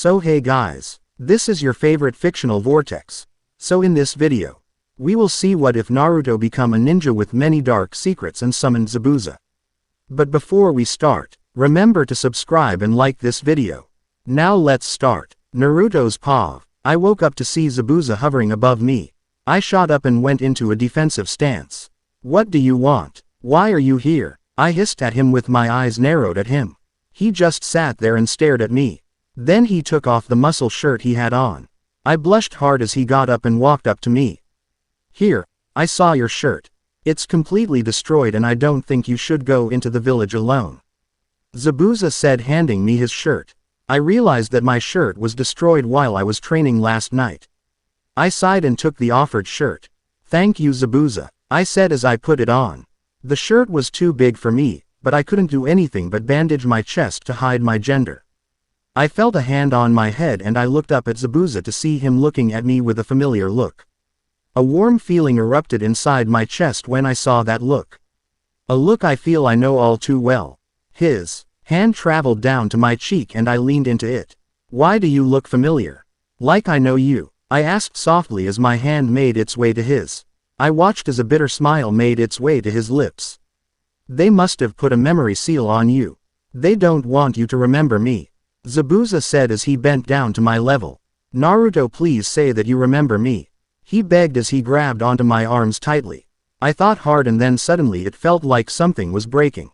So hey guys, this is your favorite fictional vortex. So in this video, we will see what if Naruto become a ninja with many dark secrets and summoned Zabuza. But before we start, remember to subscribe and like this video. Now let's start. Naruto's POV. I woke up to see Zabuza hovering above me. I shot up and went into a defensive stance. What do you want? Why are you here? I hissed at him with my eyes narrowed at him. He just sat there and stared at me. Then he took off the muscle shirt he had on. I blushed hard as he got up and walked up to me. Here, I saw your shirt. It's completely destroyed and I don't think you should go into the village alone. Zabuza said, handing me his shirt. I realized that my shirt was destroyed while I was training last night. I sighed and took the offered shirt. Thank you, Zabuza, I said as I put it on. The shirt was too big for me, but I couldn't do anything but bandage my chest to hide my gender. I felt a hand on my head and I looked up at Zabuza to see him looking at me with a familiar look. A warm feeling erupted inside my chest when I saw that look. A look I feel I know all too well. His hand traveled down to my cheek and I leaned into it. Why do you look familiar? Like I know you, I asked softly as my hand made its way to his. I watched as a bitter smile made its way to his lips. They must have put a memory seal on you. They don't want you to remember me. Zabuza said as he bent down to my level. Naruto, please say that you remember me. He begged as he grabbed onto my arms tightly. I thought hard and then suddenly it felt like something was breaking.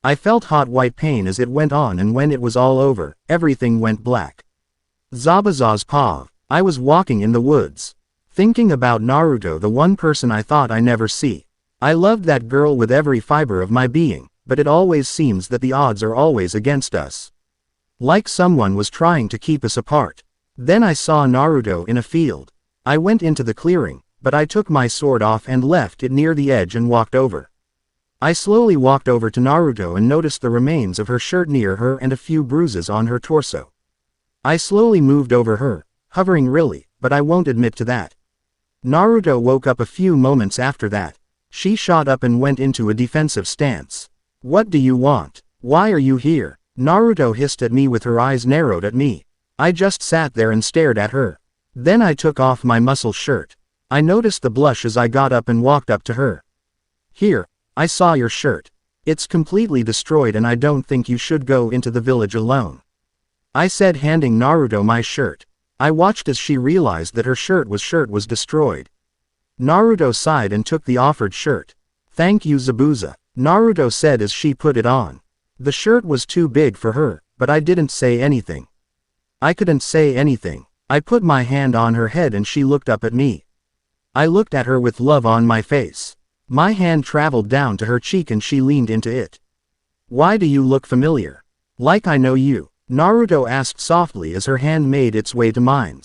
I felt hot white pain as it went on, and when it was all over, everything went black. Zabuza's POV. I was walking in the woods, thinking about Naruto, the one person I thought I never see. I loved that girl with every fiber of my being, but it always seems that the odds are always against us. Like someone was trying to keep us apart. Then I saw Naruto in a field. I went into the clearing, but I took my sword off and left it near the edge and walked over. I slowly walked over to Naruto and noticed the remains of her shirt near her and a few bruises on her torso. I slowly moved over her, hovering really, but I won't admit to that. Naruto woke up a few moments after that. She shot up and went into a defensive stance. What do you want? Why are you here? Naruto hissed at me with her eyes narrowed at me. I just sat there and stared at her. Then I took off my muscle shirt. I noticed the blush as I got up and walked up to her. Here, I saw your shirt. It's completely destroyed and I don't think you should go into the village alone. I said, handing Naruto my shirt. I watched as she realized that her shirt was destroyed. Naruto sighed and took the offered shirt. Thank you, Zabuza, Naruto said as she put it on. The shirt was too big for her, but I didn't say anything. I couldn't say anything. I put my hand on her head and she looked up at me. I looked at her with love on my face. My hand traveled down to her cheek and she leaned into it. Why do you look familiar? Like I know you, Naruto asked softly as her hand made its way to mine.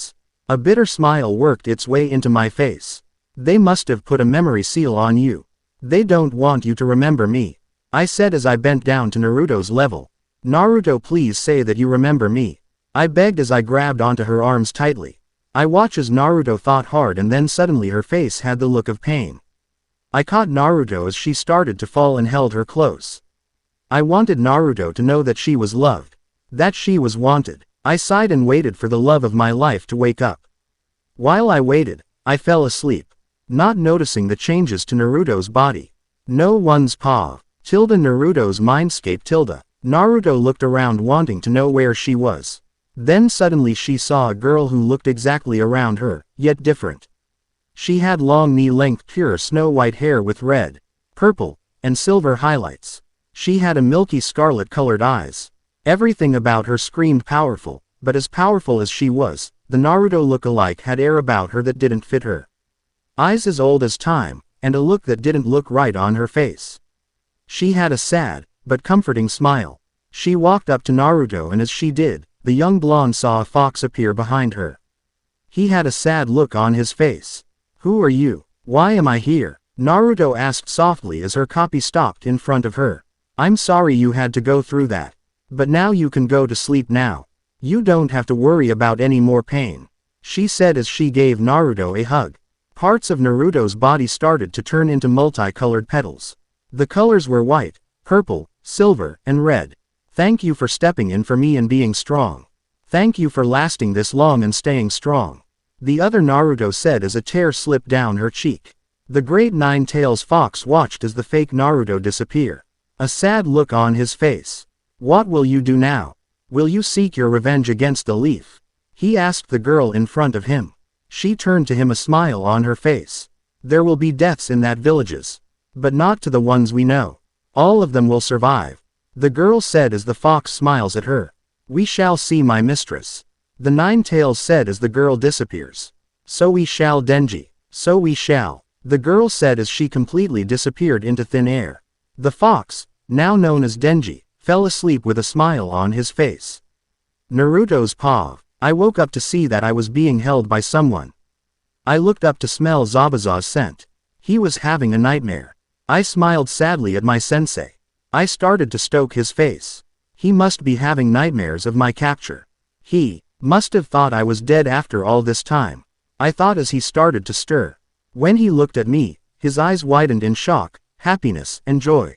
A bitter smile worked its way into my face. They must have put a memory seal on you. They don't want you to remember me, I said as I bent down to Naruto's level. Naruto, please say that you remember me. I begged as I grabbed onto her arms tightly. I watched as Naruto thought hard and then suddenly her face had the look of pain. I caught Naruto as she started to fall and held her close. I wanted Naruto to know that she was loved, that she was wanted. I sighed and waited for the love of my life to wake up. While I waited, I fell asleep, not noticing the changes to Naruto's body. No one's POV. Naruto's mindscape. Naruto looked around wanting to know where she was. Then suddenly she saw a girl who looked exactly around her, yet different. She had long knee-length pure snow-white hair with red, purple, and silver highlights. She had a milky scarlet-colored eyes. Everything about her screamed powerful, but as powerful as she was, the Naruto look-alike had air about her that didn't fit her. Eyes as old as time, and a look that didn't look right on her face. She had a sad, but comforting smile. She walked up to Naruto and as she did, the young blonde saw a fox appear behind her. He had a sad look on his face. Who are you? Why am I here? Naruto asked softly as her copy stopped in front of her. I'm sorry you had to go through that. But now you can go to sleep now. You don't have to worry about any more pain, she said as she gave Naruto a hug. Parts of Naruto's body started to turn into multicolored petals. The colors were white, purple, silver, and red. Thank you for stepping in for me and being strong. Thank you for lasting this long and staying strong. The other Naruto said as a tear slipped down her cheek. The great Nine-Tails Fox watched as the fake Naruto disappear. A sad look on his face. What will you do now? Will you seek your revenge against the Leaf? He asked the girl in front of him. She turned to him, a smile on her face. There will be deaths in that villages. But not to the ones we know. All of them will survive. The girl said as the fox smiles at her. We shall see, my mistress. The Nine-Tails said as the girl disappears. So we shall, Denji. So we shall. The girl said as she completely disappeared into thin air. The fox, now known as Denji, fell asleep with a smile on his face. Naruto's paw. I woke up to see that I was being held by someone. I looked up to smell Zabuza's scent. He was having a nightmare. I smiled sadly at my sensei. I started to stoke his face. He must be having nightmares of my capture. He must have thought I was dead after all this time. I thought as he started to stir. When he looked at me, his eyes widened in shock, happiness, and joy.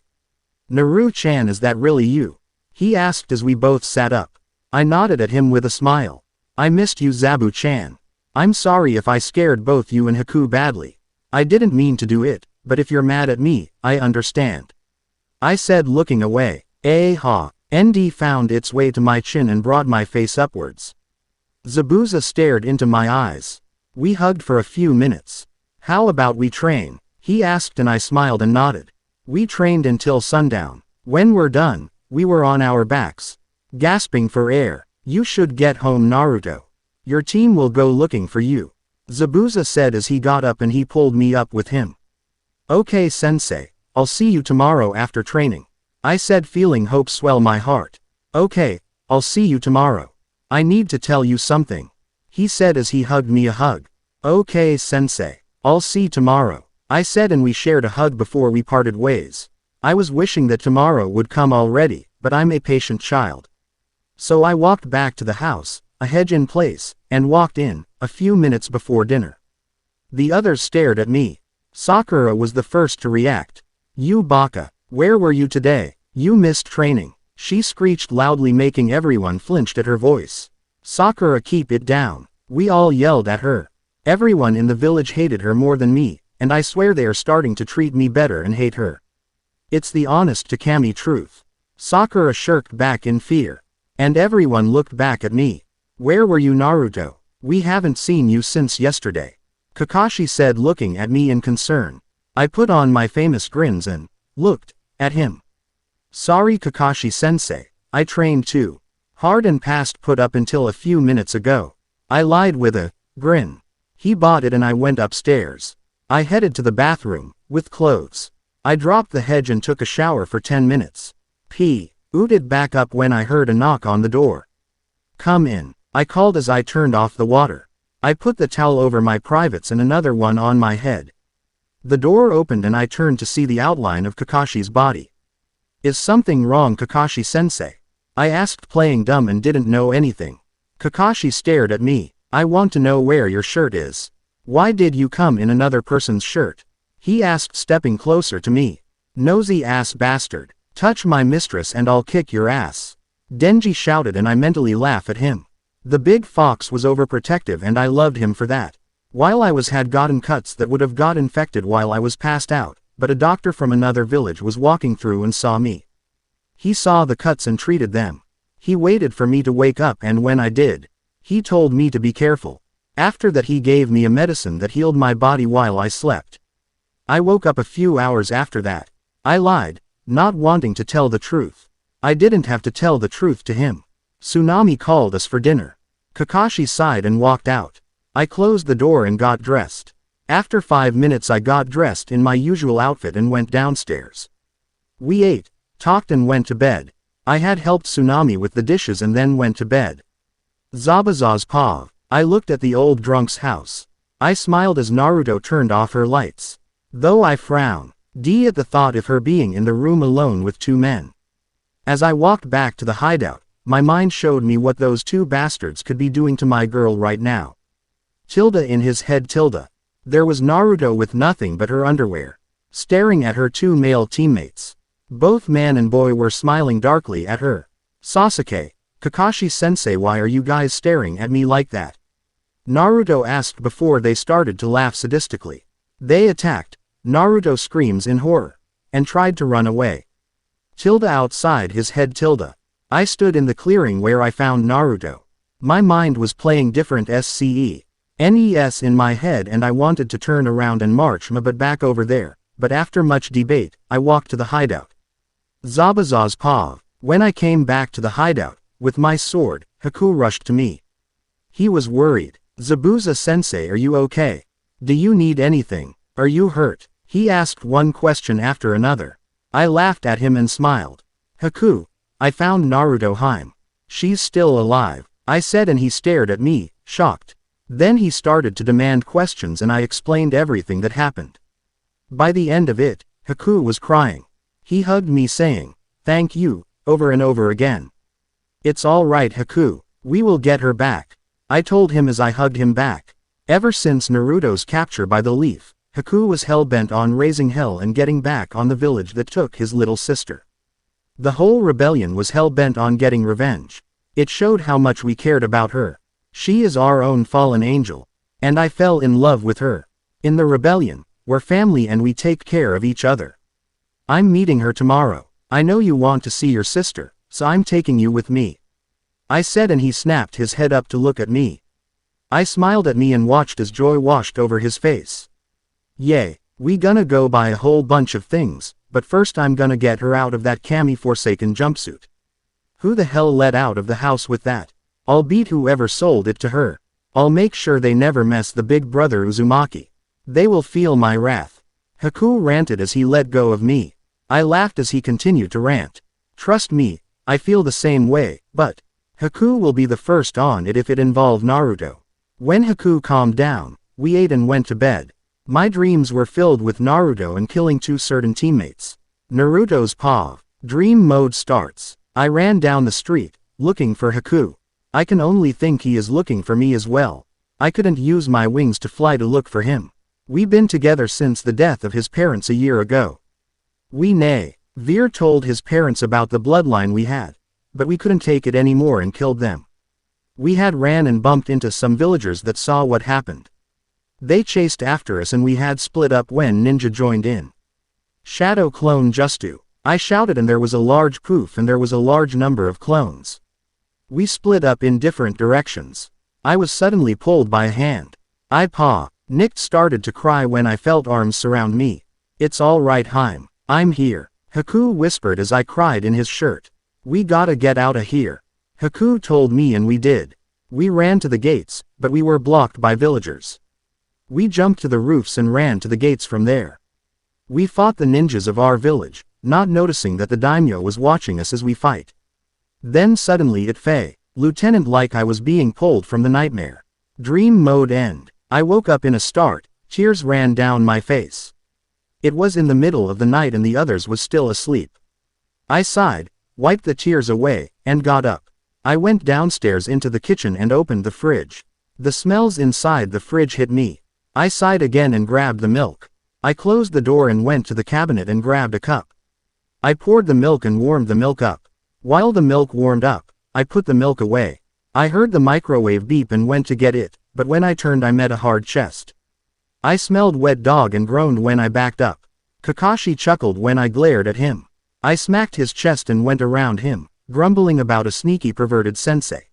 Naru-chan, is that really you? He asked as we both sat up. I nodded at him with a smile. I missed you, Zabu-chan. I'm sorry if I scared both you and Haku badly. I didn't mean to do it, but if you're mad at me, I understand. I said, looking away. Ha. ND found its way to my chin and brought my face upwards. Zabuza stared into my eyes. We hugged for a few minutes. How about we train? He asked and I smiled and nodded. We trained until sundown. When we're done, we were on our backs, gasping for air. You should get home, Naruto. Your team will go looking for you. Zabuza said as he got up and he pulled me up with him. Okay, sensei, I'll see you tomorrow after training. I said, feeling hope swell my heart. Okay, I'll see you tomorrow. I need to tell you something. He said as he hugged me a hug. Okay, sensei, I'll see tomorrow. I said and we shared a hug before we parted ways. I was wishing that tomorrow would come already, but I'm a patient child. So I walked back to the house, a hedge in place, and walked in, a few minutes before dinner. The others stared at me. Sakura was the first to react. You baka, where were you today? You missed training. She screeched loudly, making everyone flinch at her voice. Sakura, keep it down. We all yelled at her. Everyone in the village hated her more than me, and I swear they are starting to treat me better and hate her. It's the honest to Kami truth. Sakura shirked back in fear. And everyone looked back at me. Where were you, Naruto? We haven't seen you since yesterday. Kakashi said, looking at me in concern. I put on my famous grins and looked at him. Sorry, Kakashi-sensei, I trained too hard and passed put up until a few minutes ago. I lied with a grin. He bought it and I went upstairs. I headed to the bathroom, with clothes. I dropped the hedge and took a shower for 10 minutes. Ooted back up when I heard a knock on the door. Come in, I called as I turned off the water. I put the towel over my privates and another one on my head. The door opened and I turned to see the outline of Kakashi's body. Is something wrong, Kakashi-sensei? I asked, playing dumb and didn't know anything. Kakashi stared at me. I want to know where your shirt is. Why did you come in another person's shirt? He asked, stepping closer to me. Nosy ass bastard. Touch my mistress and I'll kick your ass. Denji shouted and I mentally laughed at him. The big fox was overprotective and I loved him for that. While I had gotten cuts that would have got infected while I was passed out, but a doctor from another village was walking through and saw me. He saw the cuts and treated them. He waited for me to wake up and when I did, he told me to be careful. After that he gave me a medicine that healed my body while I slept. I woke up a few hours after that. I lied, not wanting to tell the truth. I didn't have to tell the truth to him. Tsunami called us for dinner. Kakashi sighed and walked out. I closed the door and got dressed. After 5 minutes I got dressed in my usual outfit and went downstairs. We ate, talked and went to bed. I had helped Tsunami with the dishes and then went to bed. Zabuza's paw. I looked at the old drunk's house. I smiled as Naruto turned off her lights. Though I frowned at the thought of her being in the room alone with 2 men. As I walked back to the hideout, my mind showed me what those 2 bastards could be doing to my girl right now. In his head. There was Naruto with nothing but her underwear, staring at her 2 male teammates. Both man and boy were smiling darkly at her. Sasuke, Kakashi-sensei, why are you guys staring at me like that? Naruto asked before they started to laugh sadistically. They attacked. Naruto screams in horror. And tried to run away. Tilda outside his head tilde. I stood in the clearing where I found Naruto. My mind was playing different SCENES in my head and I wanted to turn around and march but back over there, but after much debate, I walked to the hideout. Zabuza's paw. When I came back to the hideout, with my sword, Haku rushed to me. He was worried. Zabuza-sensei, are you okay? Do you need anything? Are you hurt? He asked one question after another. I laughed at him and smiled. Haku, I found Naruto Hime. She's still alive, I said, and he stared at me, shocked. Then he started to demand questions and I explained everything that happened. By the end of it, Haku was crying. He hugged me saying, "Thank you," over and over again. "It's all right, Haku, we will get her back," I told him as I hugged him back. Ever since Naruto's capture by the Leaf, Haku was hell-bent on raising hell and getting back on the village that took his little sister. The whole rebellion was hell-bent on getting revenge. It showed how much we cared about her. She is our own fallen angel. And I fell in love with her. In the rebellion, we're family and we take care of each other. I'm meeting her tomorrow. I know you want to see your sister, so I'm taking you with me, I said, and he snapped his head up to look at me. I smiled at me and watched as joy washed over his face. Yay, we gonna go buy a whole bunch of things, but first I'm gonna get her out of that Kami Forsaken jumpsuit. Who the hell let out of the house with that? I'll beat whoever sold it to her. I'll make sure they never mess the big brother Uzumaki. They will feel my wrath. Haku ranted as he let go of me. I laughed as he continued to rant. Trust me, I feel the same way, but Haku will be the first on it if it involved Naruto. When Haku calmed down, we ate and went to bed. My dreams were filled with Naruto and killing two certain teammates. Naruto's paw. Dream mode starts. I ran down the street, looking for Haku. I can only think he is looking for me as well. I couldn't use my wings to fly to look for him. We've been together since the death of his parents a year ago. Veer told his parents about the bloodline we had. But we couldn't take it anymore and killed them. We had ran and bumped into some villagers that saw what happened. They chased after us and we had split up when Ninja joined in. Shadow clone Justu. I shouted and there was a large poof and there was a large number of clones. We split up in different directions. I was suddenly pulled by a hand. I Nicked started to cry when I felt arms surround me. It's all right, Haim. I'm here. Haku whispered as I cried in his shirt. We gotta get out of here. Haku told me and we did. We ran to the gates, but we were blocked by villagers. We jumped to the roofs and ran to the gates from there. We fought the ninjas of our village, not noticing that the daimyo was watching us as we fight. Then suddenly it Lieutenant, like I was being pulled from the nightmare. Dream mode end. I woke up in a start, tears ran down my face. It was in the middle of the night and the others was still asleep. I sighed, wiped the tears away, and got up. I went downstairs into the kitchen and opened the fridge. The smells inside the fridge hit me. I sighed again and grabbed the milk. I closed the door and went to the cabinet and grabbed a cup. I poured the milk and warmed the milk up. While the milk warmed up, I put the milk away. I heard the microwave beep and went to get it, but when I turned I met a hard chest. I smelled wet dog and groaned when I backed up. Kakashi chuckled when I glared at him. I smacked his chest and went around him, grumbling about a sneaky perverted sensei.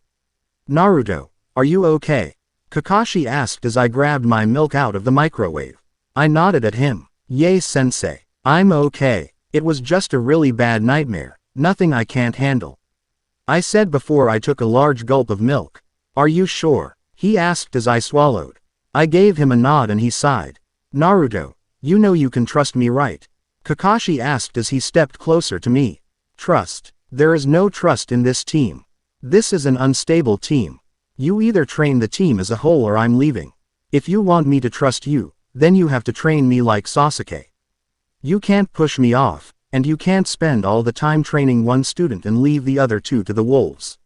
Naruto, are you okay? Kakashi asked as I grabbed my milk out of the microwave. I nodded at him. Yay, sensei. I'm okay. It was just a really bad nightmare, nothing I can't handle, I said before I took a large gulp of milk. Are you sure? He asked as I swallowed. I gave him a nod and he sighed. Naruto, you know you can trust me, right? Kakashi asked as he stepped closer to me. Trust? There is no trust in this team. This is an unstable team. You either train the team as a whole or I'm leaving. If you want me to trust you, then you have to train me like Sasuke. You can't push me off, and you can't spend all the time training one student and leave the other two to the wolves.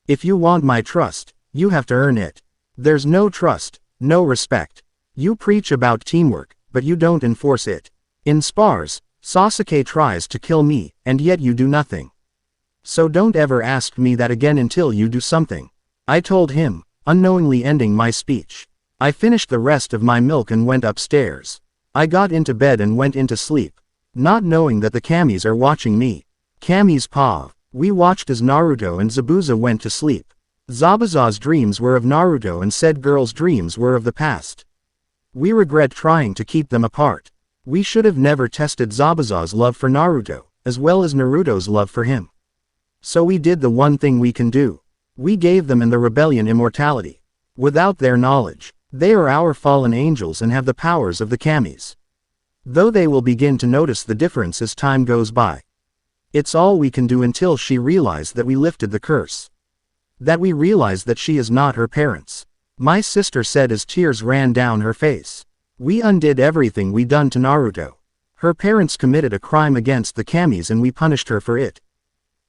If you want my trust, you have to earn it. There's no trust, no respect. You preach about teamwork, but you don't enforce it. In spars, Sasuke tries to kill me, and yet you do nothing. So don't ever ask me that again until you do something. I told him, unknowingly ending my speech. I finished the rest of my milk and went upstairs. I got into bed and went into sleep, not knowing that the Kamis are watching me. Kami's paw. We watched as Naruto and Zabuza went to sleep. Zabuza's dreams were of Naruto and said girl's dreams were of the past. We regret trying to keep them apart. We should have never tested Zabuza's love for Naruto, as well as Naruto's love for him. So we did the one thing we can do. We gave them and the rebellion immortality. Without their knowledge, they are our fallen angels and have the powers of the Kamis. Though they will begin to notice the difference as time goes by. It's all we can do until she realized that we lifted the curse. That we realized that she is not her parents. My sister said as tears ran down her face. We undid everything we done to Naruto. Her parents committed a crime against the Kamis and we punished her for it.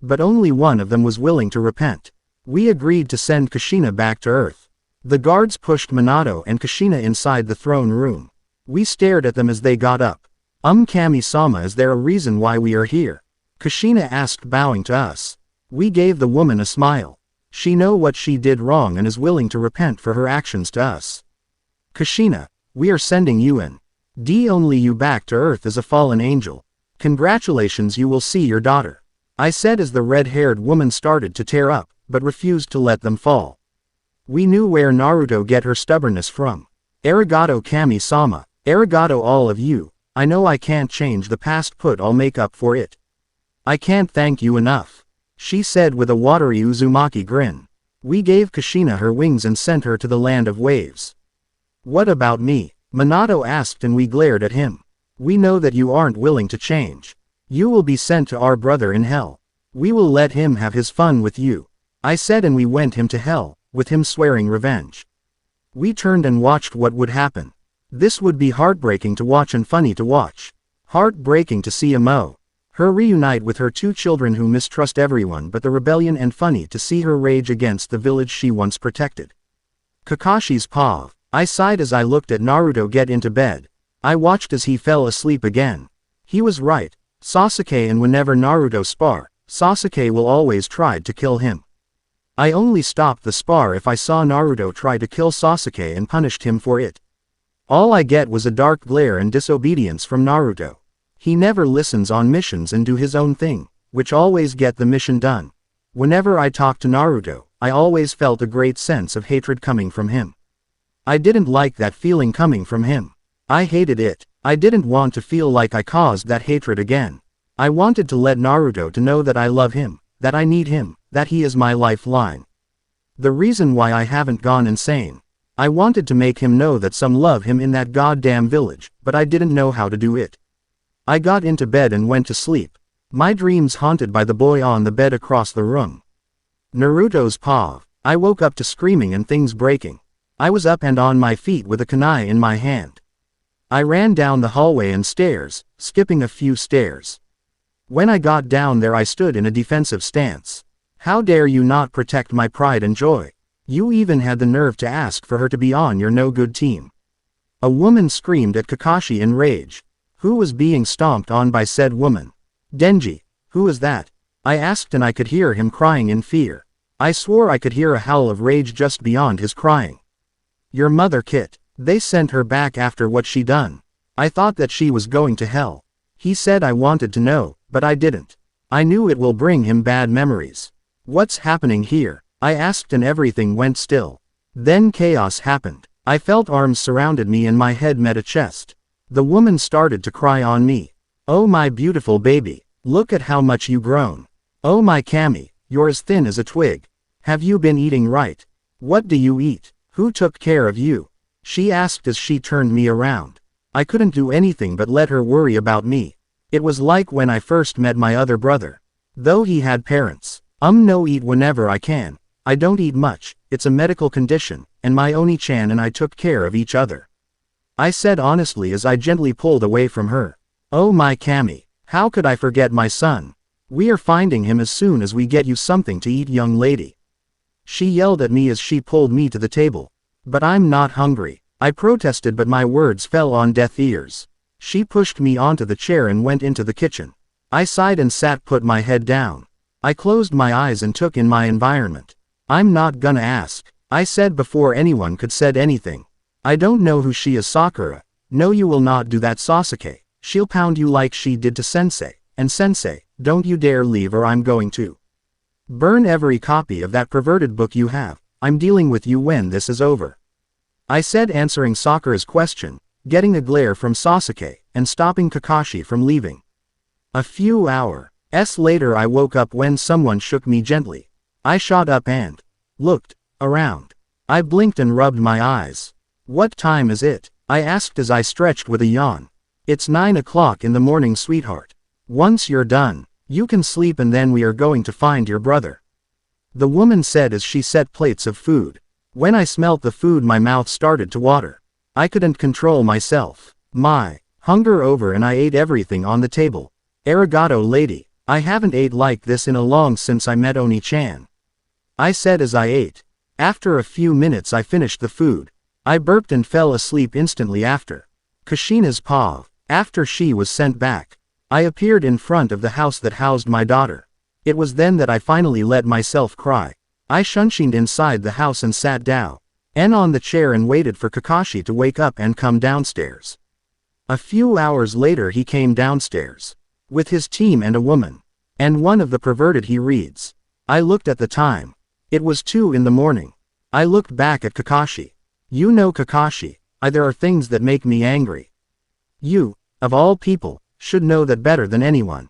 But only one of them was willing to repent. We agreed to send Kushina back to Earth. The guards pushed Minato and Kushina inside the throne room. We stared at them as they got up. Kami-sama, is there a reason why we are here? Kushina asked, bowing to us. We gave the woman a smile. She know what she did wrong and is willing to repent for her actions to us. Kushina, we are sending you in. Only you back to Earth as a fallen angel. Congratulations, you will see your daughter. I said as the red-haired woman started to tear up, but refused to let them fall. We knew where Naruto get her stubbornness from. Arigato Kami-sama, arigato all of you. I know I can't change the past, but I'll make up for it. I can't thank you enough, she said with a watery Uzumaki grin. We gave Kushina her wings and sent her to the land of waves. What about me? Minato asked and we glared at him. We know that you aren't willing to change. You will be sent to our brother in hell. We will let him have his fun with you, I said, and we went him to hell, with him swearing revenge. We turned and watched what would happen. This would be heartbreaking to watch and funny to watch. Heartbreaking to see her reunite with her two children who mistrust everyone but the rebellion, and funny to see her rage against the village she once protected. Kakashi's paw. I sighed as I looked at Naruto get into bed. I watched as he fell asleep again. He was right. Sasuke, and whenever Naruto spar, Sasuke will always try to kill him. I only stopped the spar if I saw Naruto try to kill Sasuke and punished him for it. All I get was a dark glare and disobedience from Naruto. He never listens on missions and do his own thing, which always get the mission done. Whenever I talked to Naruto, I always felt a great sense of hatred coming from him. I didn't like that feeling coming from him. I hated it. I didn't want to feel like I caused that hatred again. I wanted to let Naruto to know that I love him, that I need him, that he is my lifeline. The reason why I haven't gone insane. I wanted to make him know that some love him in that goddamn village, but I didn't know how to do it. I got into bed and went to sleep. My dreams haunted by the boy on the bed across the room. Naruto's paw. I woke up to screaming and things breaking. I was up and on my feet with a kunai in my hand. I ran down the hallway and stairs, skipping a few stairs. When I got down there I stood in a defensive stance. How dare you not protect my pride and joy? You even had the nerve to ask for her to be on your no-good team. A woman screamed at Kakashi in rage. Who was being stomped on by said woman? Denji. Who is that? I asked, and I could hear him crying in fear. I swore I could hear a howl of rage just beyond his crying. Your mother, Kit. They sent her back after what she done. I thought that she was going to hell. He said I wanted to know, but I didn't. I knew it will bring him bad memories. What's happening here? I asked, and everything went still. Then chaos happened. I felt arms surrounded me and my head met a chest. The woman started to cry on me. Oh my beautiful baby, look at how much you grown. Oh my Kami, you're as thin as a twig. Have you been eating right? What do you eat? Who took care of you? She asked as she turned me around. I couldn't do anything but let her worry about me. It was like when I first met my other brother. Though he had parents. No eat whenever I can. I don't eat much, it's a medical condition, and my Oni-chan and I took care of each other. I said honestly as I gently pulled away from her. Oh my Kami, how could I forget my son? We are finding him as soon as we get you something to eat, young lady. She yelled at me as she pulled me to the table. But I'm not hungry. I protested, but my words fell on deaf ears. She pushed me onto the chair and went into the kitchen. I sighed and put my head down. I closed my eyes and took in my environment. I'm not gonna ask, I said before anyone could said anything. I don't know who she is, Sakura. No, you will not do that, Sasuke. She'll pound you like she did to Sensei. And Sensei, don't you dare leave or I'm going to burn every copy of that perverted book you have. I'm dealing with you when this is over. I said, answering Sakura's question, getting a glare from Sasuke, and stopping Kakashi from leaving. A few hours later I woke up when someone shook me gently. I shot up and looked around. I blinked and rubbed my eyes. What time is it? I asked as I stretched with a yawn. It's 9 o'clock in the morning, sweetheart. Once you're done, you can sleep and then we are going to find your brother. The woman said as she set plates of food. When I smelt the food my mouth started to water. I couldn't control myself. My hunger over and I ate everything on the table. Arigato, lady. I haven't ate like this in a long since I met Oni-chan. I said as I ate. After a few minutes I finished the food. I burped and fell asleep instantly after. Kushina's paw. After she was sent back, I appeared in front of the house that housed my daughter. It was then that I finally let myself cry. I shunshined inside the house and sat down on the chair and waited for Kakashi to wake up and come downstairs. A few hours later he came downstairs with his team and a woman, and one of the perverted he reads. I looked at the time. It was 2 in the morning. I looked back at Kakashi. You know, Kakashi, there are things that make me angry. You, of all people, should know that better than anyone.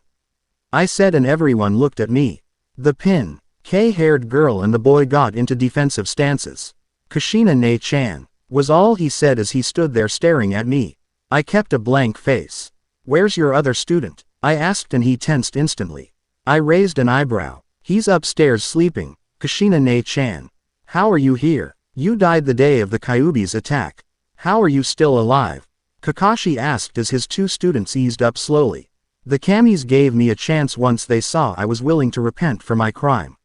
I said, and everyone looked at me. The pink-haired girl and the boy got into defensive stances. Kushina-ne-chan, was all he said as he stood there staring at me. I kept a blank face. Where's your other student? I asked and he tensed instantly. I raised an eyebrow. He's upstairs sleeping. Kushina-ne-chan. How are you here? You died the day of the Kyuubi's attack. How are you still alive? Kakashi asked as his 2 students eased up slowly. The Kamis gave me a chance once they saw I was willing to repent for my crime.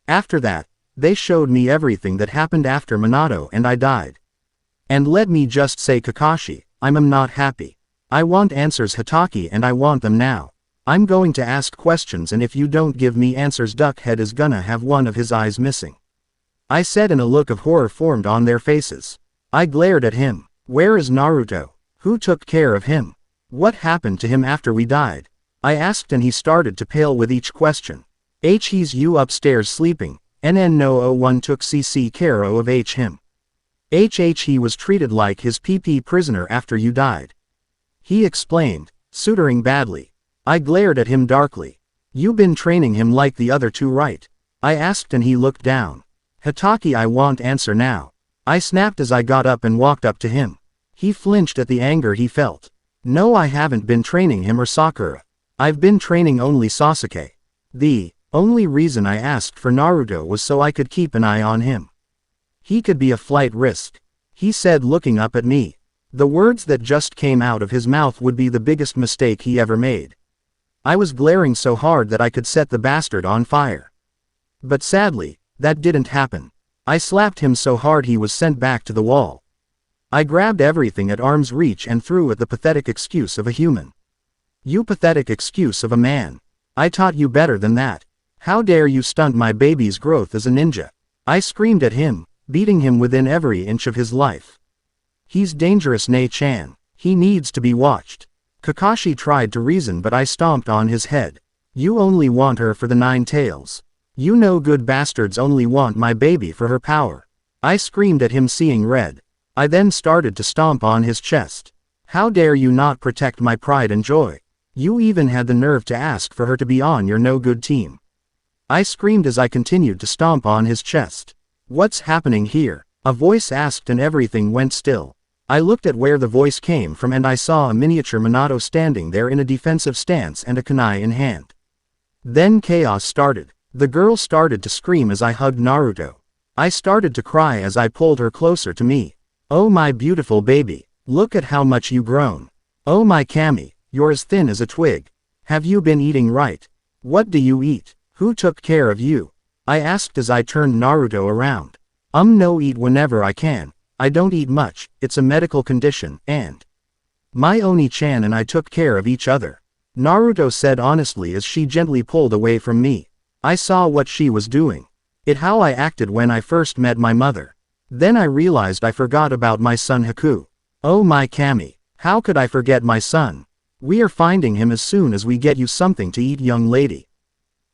After that, they showed me everything that happened after Minato and I died. And let me just say, Kakashi, I'm not happy. I want answers, Hatake, and I want them now. I'm going to ask questions and if you don't give me answers, Duckhead is gonna have one of his eyes missing. I said, and a look of horror formed on their faces. I glared at him. Where is Naruto? Who took care of him? What happened to him after we died? I asked and he started to pale with each question. He's you upstairs sleeping. No one took care of him. He was treated like his PP prisoner after you died. He explained, suturing badly. I glared at him darkly. You been training him like the other 2, right? I asked and he looked down. Hatake, I want answer now. I snapped as I got up and walked up to him. He flinched at the anger he felt. No, I haven't been training him or Sakura. I've been training only Sasuke. The only reason I asked for Naruto was so I could keep an eye on him. He could be a flight risk, he said, looking up at me. The words that just came out of his mouth would be the biggest mistake he ever made. I was glaring so hard that I could set the bastard on fire. But sadly, that didn't happen. I slapped him so hard he was sent back to the wall. I grabbed everything at arm's reach and threw at the pathetic excuse of a human. You pathetic excuse of a man. I taught you better than that. How dare you stunt my baby's growth as a ninja? I screamed at him, beating him within every inch of his life. He's dangerous, Ne-chan. He needs to be watched. Kakashi tried to reason, but I stomped on his head. You only want her for the 9 tails. You no good bastards only want my baby for her power. I screamed at him, seeing red. I then started to stomp on his chest. How dare you not protect my pride and joy? You even had the nerve to ask for her to be on your no-good team. I screamed as I continued to stomp on his chest. What's happening here? A voice asked and everything went still. I looked at where the voice came from and I saw a miniature Minato standing there in a defensive stance and a kunai in hand. Then chaos started. The girl started to scream as I hugged Naruto. I started to cry as I pulled her closer to me. Oh my beautiful baby, look at how much you've grown. Oh my Kami, you're as thin as a twig. Have you been eating right? What do you eat? Who took care of you? I asked as I turned Naruto around. No, eat whenever I can. I don't eat much, it's a medical condition, and my Oni-chan and I took care of each other. Naruto said honestly as she gently pulled away from me. I saw what she was doing. It how I acted when I first met my mother. Then I realized I forgot about my son Haku. Oh my Kami, how could I forget my son? We are finding him as soon as we get you something to eat, young lady.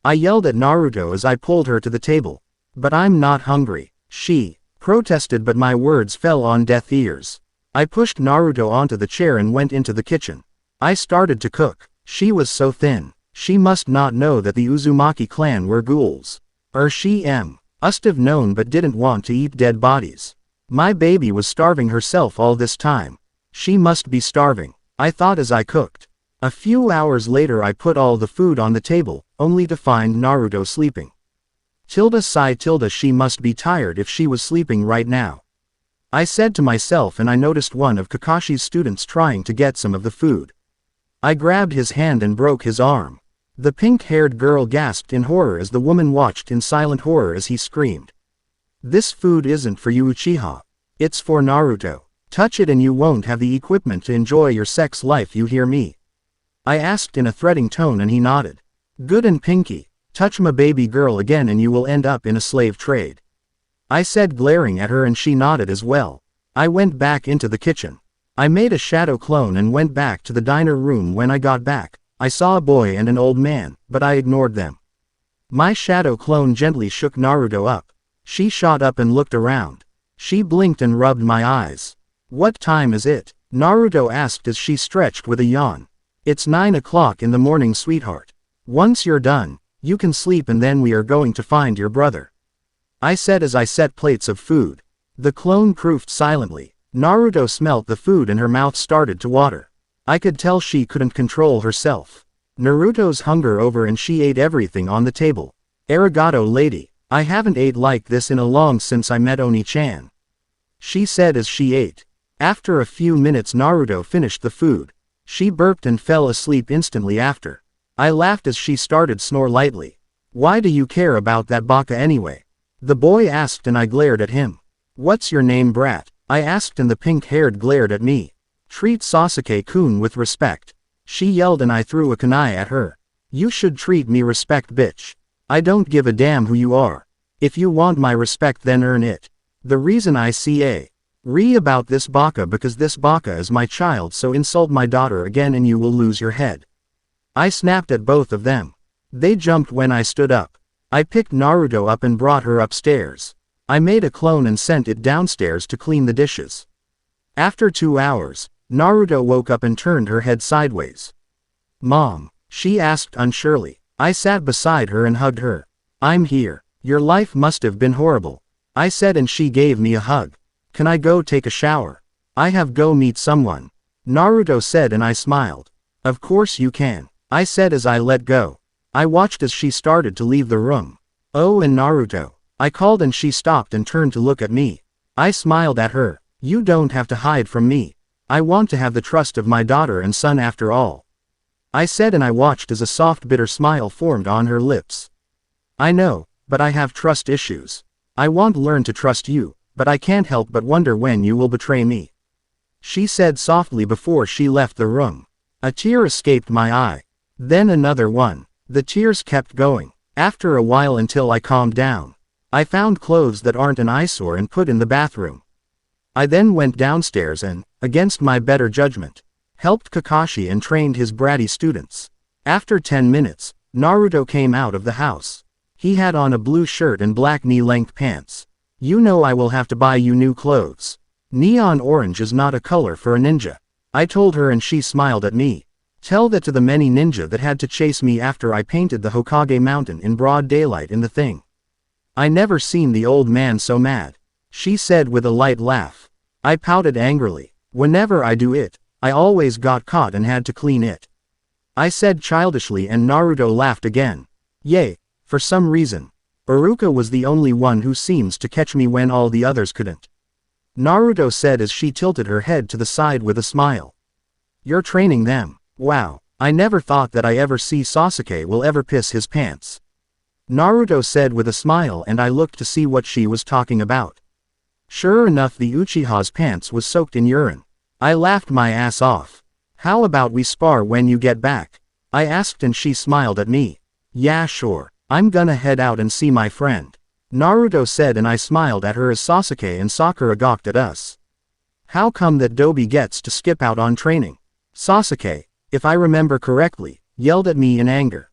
I yelled at Naruto as I pulled her to the table. But I'm not hungry, she protested, but my words fell on deaf ears. I pushed Naruto onto the chair and went into the kitchen. I started to cook. She was so thin. She must not know that the Uzumaki clan were ghouls. Or she must have known but didn't want to eat dead bodies. My baby was starving herself all this time. She must be starving, I thought as I cooked. A few hours later I put all the food on the table, only to find Naruto sleeping. Sigh, she must be tired if she was sleeping right now. I said to myself, and I noticed one of Kakashi's students trying to get some of the food. I grabbed his hand and broke his arm. The pink-haired girl gasped in horror as the woman watched in silent horror as he screamed. This food isn't for you, Uchiha. It's for Naruto. Touch it and you won't have the equipment to enjoy your sex life, you hear me? I asked in a threatening tone and he nodded. Good and Pinky, touch my baby girl again and you will end up in a slave trade. I said, glaring at her, and she nodded as well. I went back into the kitchen. I made a shadow clone and went back to the diner room. When I got back, I saw a boy and an old man, but I ignored them. My shadow clone gently shook Naruto up. She shot up and looked around. She blinked and rubbed my eyes. What time is it? Naruto asked as she stretched with a yawn. It's 9 o'clock in the morning, sweetheart. Once you're done, you can sleep and then we are going to find your brother. I said as I set plates of food. The clone proofed silently. Naruto smelt the food and her mouth started to water. I could tell she couldn't control herself. Naruto's hunger over and she ate everything on the table. Arigato, lady. I haven't ate like this in a long since I met Oni-chan. She said as she ate. After a few minutes Naruto finished the food. She burped and fell asleep instantly after. I laughed as she started snore lightly. Why do you care about that baka anyway? The boy asked and I glared at him. What's your name, brat? I asked and the pink-haired glared at me. Treat Sasuke-kun with respect. She yelled and I threw a kunai at her. You should treat me respect, bitch. I don't give a damn who you are. If you want my respect then earn it. The reason I say about this baka because this baka is my child, so insult my daughter again and you will lose your head. I snapped at both of them. They jumped when I stood up. I picked Naruto up and brought her upstairs. I made a clone and sent it downstairs to clean the dishes. After 2 hours, Naruto woke up and turned her head sideways. Mom, she asked unsurely. I sat beside her and hugged her. I'm here. Your life must have been horrible. I said and she gave me a hug. Can I go take a shower? I have go meet someone. Naruto said and I smiled. Of course you can. I said as I let go. I watched as she started to leave the room. Oh, and Naruto. I called and she stopped and turned to look at me. I smiled at her. You don't have to hide from me. I want to have the trust of my daughter and son after all. I said and I watched as a soft bitter smile formed on her lips. I know, but I have trust issues. I want to learn to trust you, but I can't help but wonder when you will betray me. She said softly before she left the room. A tear escaped my eye. Then another one. The tears kept going. After a while until I calmed down. I found clothes that aren't an eyesore and put in the bathroom. I then went downstairs and, against my better judgment, helped Kakashi and trained his bratty students. After 10 minutes, Naruto came out of the house. He had on a blue shirt and black knee-length pants. You know I will have to buy you new clothes. Neon orange is not a color for a ninja. I told her and she smiled at me. Tell that to the many ninja that had to chase me after I painted the Hokage mountain in broad daylight in the thing. I never seen the old man so mad. She said with a light laugh. I pouted angrily. Whenever I do it, I always got caught and had to clean it. I said childishly and Naruto laughed again. Yay, for some reason. Iruka was the only one who seems to catch me when all the others couldn't. Naruto said as she tilted her head to the side with a smile. You're training them. Wow, I never thought that I ever see Sasuke will ever piss his pants. Naruto said with a smile and I looked to see what she was talking about. Sure enough the Uchiha's pants was soaked in urine. I laughed my ass off. How about we spar when you get back? I asked and she smiled at me. Yeah sure. I'm gonna head out and see my friend, Naruto said, and I smiled at her as Sasuke and Sakura gawked at us. How come that Dobi gets to skip out on training? Sasuke, if I remember correctly, yelled at me in anger.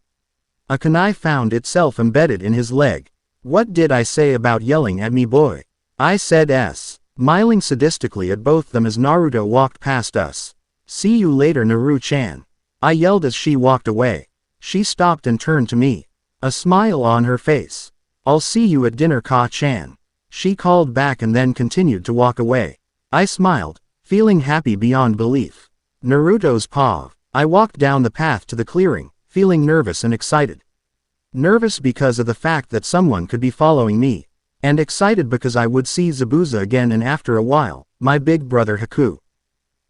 A kunai found itself embedded in his leg. What did I say about yelling at me, boy? I said smiling sadistically at both them as Naruto walked past us. See you later, Naru-chan. I yelled as she walked away. She stopped and turned to me, a smile on her face. I'll see you at dinner, Ka-chan. She called back and then continued to walk away. I smiled, feeling happy beyond belief. Naruto's paw. I walked down the path to the clearing, feeling nervous and excited. Nervous because of the fact that someone could be following me, and excited because I would see Zabuza again and after a while, my big brother Haku.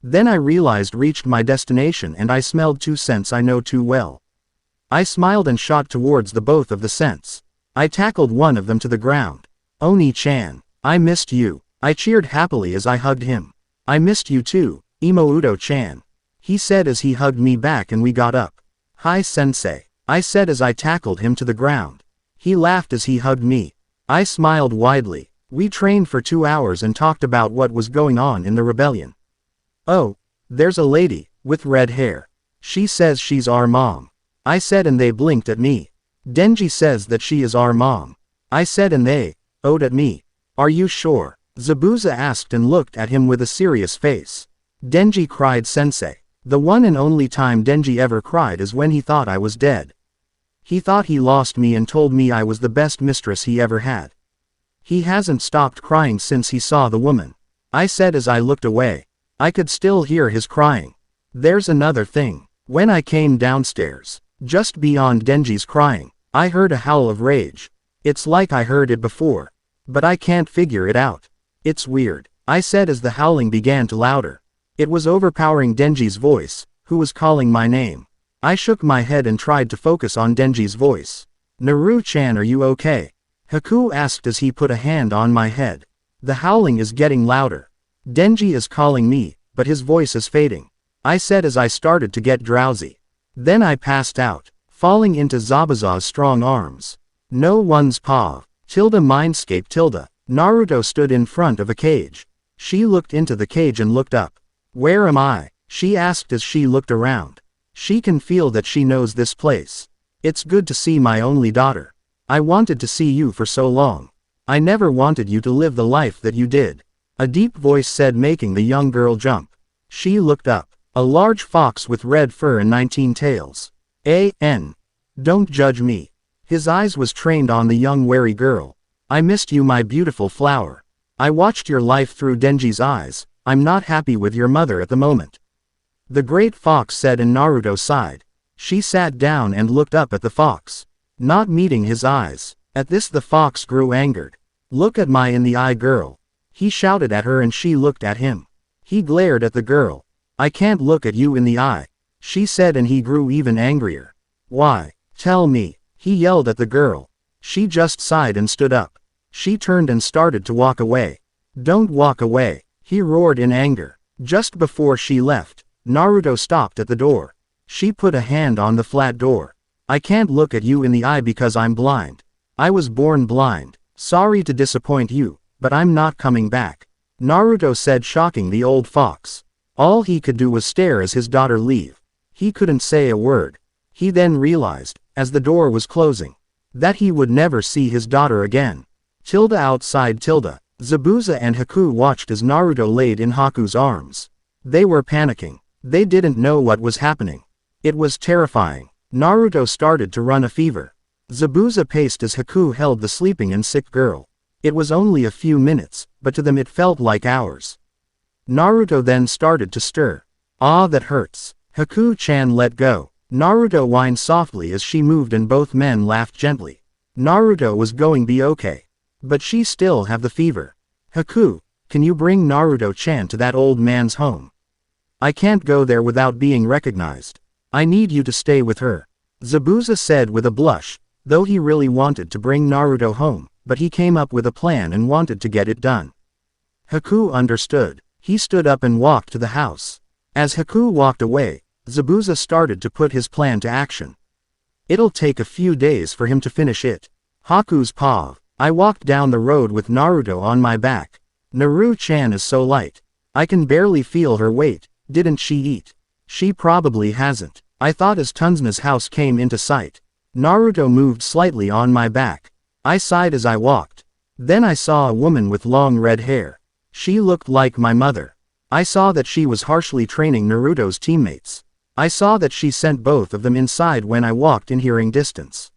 Then I reached my destination and I smelled two scents I know too well. I smiled and shot towards the both of the scents. I tackled one of them to the ground. Oni-chan, I missed you. I cheered happily as I hugged him. I missed you too, Imo-Udo-chan. He said as he hugged me back and we got up. Hi sensei, I said as I tackled him to the ground. He laughed as he hugged me. I smiled widely. We trained for 2 hours and talked about what was going on in the rebellion. Oh, there's a lady, with red hair. She says she's our mom. I said and they blinked at me. Denji says that she is our mom. I said and they owed at me. Are you sure? Zabuza asked and looked at him with a serious face. Denji cried, sensei. The one and only time Denji ever cried is when he thought I was dead. He thought he lost me and told me I was the best mistress he ever had. He hasn't stopped crying since he saw the woman. I said as I looked away. I could still hear his crying. There's another thing. When I came downstairs, just beyond Denji's crying, I heard a howl of rage. It's like I heard it before, but I can't figure it out. It's weird, I said as the howling began to louder. It was overpowering Denji's voice, who was calling my name. I shook my head and tried to focus on Denji's voice. Naru-chan, are you okay? Haku asked as he put a hand on my head. The howling is getting louder. Denji is calling me, but his voice is fading. I said as I started to get drowsy. Then I passed out, falling into Zabuza's strong arms. No one's paw. Mindscape. Naruto stood in front of a cage. She looked into the cage and looked up. Where am I? She asked as she looked around. She can feel that she knows this place. It's good to see my only daughter. I wanted to see you for so long. I never wanted you to live the life that you did. A deep voice said, making the young girl jump. She looked up. A large fox with red fur and 19 tails. Don't judge me. His eyes was trained on the young wary girl. I missed you, my beautiful flower. I watched your life through Denji's eyes. I'm not happy with your mother at the moment. The great fox said, and Naruto sighed. She sat down and looked up at the fox, not meeting his eyes. At this the fox grew angered. Look at my in the eye, girl. He shouted at her and she looked at him. He glared at the girl. I can't look at you in the eye, she said, and he grew even angrier. Why? Tell me, he yelled at the girl. She just sighed and stood up. She turned and started to walk away. Don't walk away, he roared in anger. Just before she left, Naruto stopped at the door. She put a hand on the flat door. I can't look at you in the eye because I'm blind. I was born blind. Sorry to disappoint you, but I'm not coming back, Naruto said, shocking the old fox. All he could do was stare as his daughter leave. He couldn't say a word. He then realized, as the door was closing, that he would never see his daughter again. Outside, Zabuza and Haku watched as Naruto laid in Haku's arms. They were panicking. They didn't know what was happening. It was terrifying. Naruto started to run a fever. Zabuza paced as Haku held the sleeping and sick girl. It was only a few minutes, but to them it felt like hours. Naruto then started to stir. Ah, that hurts. Haku-chan, let go. Naruto whined softly as she moved and both men laughed gently. Naruto was going to be okay. But she still have the fever. Haku, can you bring Naruto-chan to that old man's home? I can't go there without being recognized. I need you to stay with her, Zabuza said with a blush, though he really wanted to bring Naruto home, but he came up with a plan and wanted to get it done. Haku understood. He stood up and walked to the house. As Haku walked away, Zabuza started to put his plan to action. It'll take a few days for him to finish it. Haku's paw. I walked down the road with Naruto on my back. Naru-chan is so light. I can barely feel her weight. Didn't she eat? She probably hasn't. I thought as Tunsna's house came into sight. Naruto moved slightly on my back. I sighed as I walked. Then I saw a woman with long red hair. She looked like my mother. I saw that she was harshly training Naruto's teammates. I saw that she sent both of them inside when I walked in hearing distance.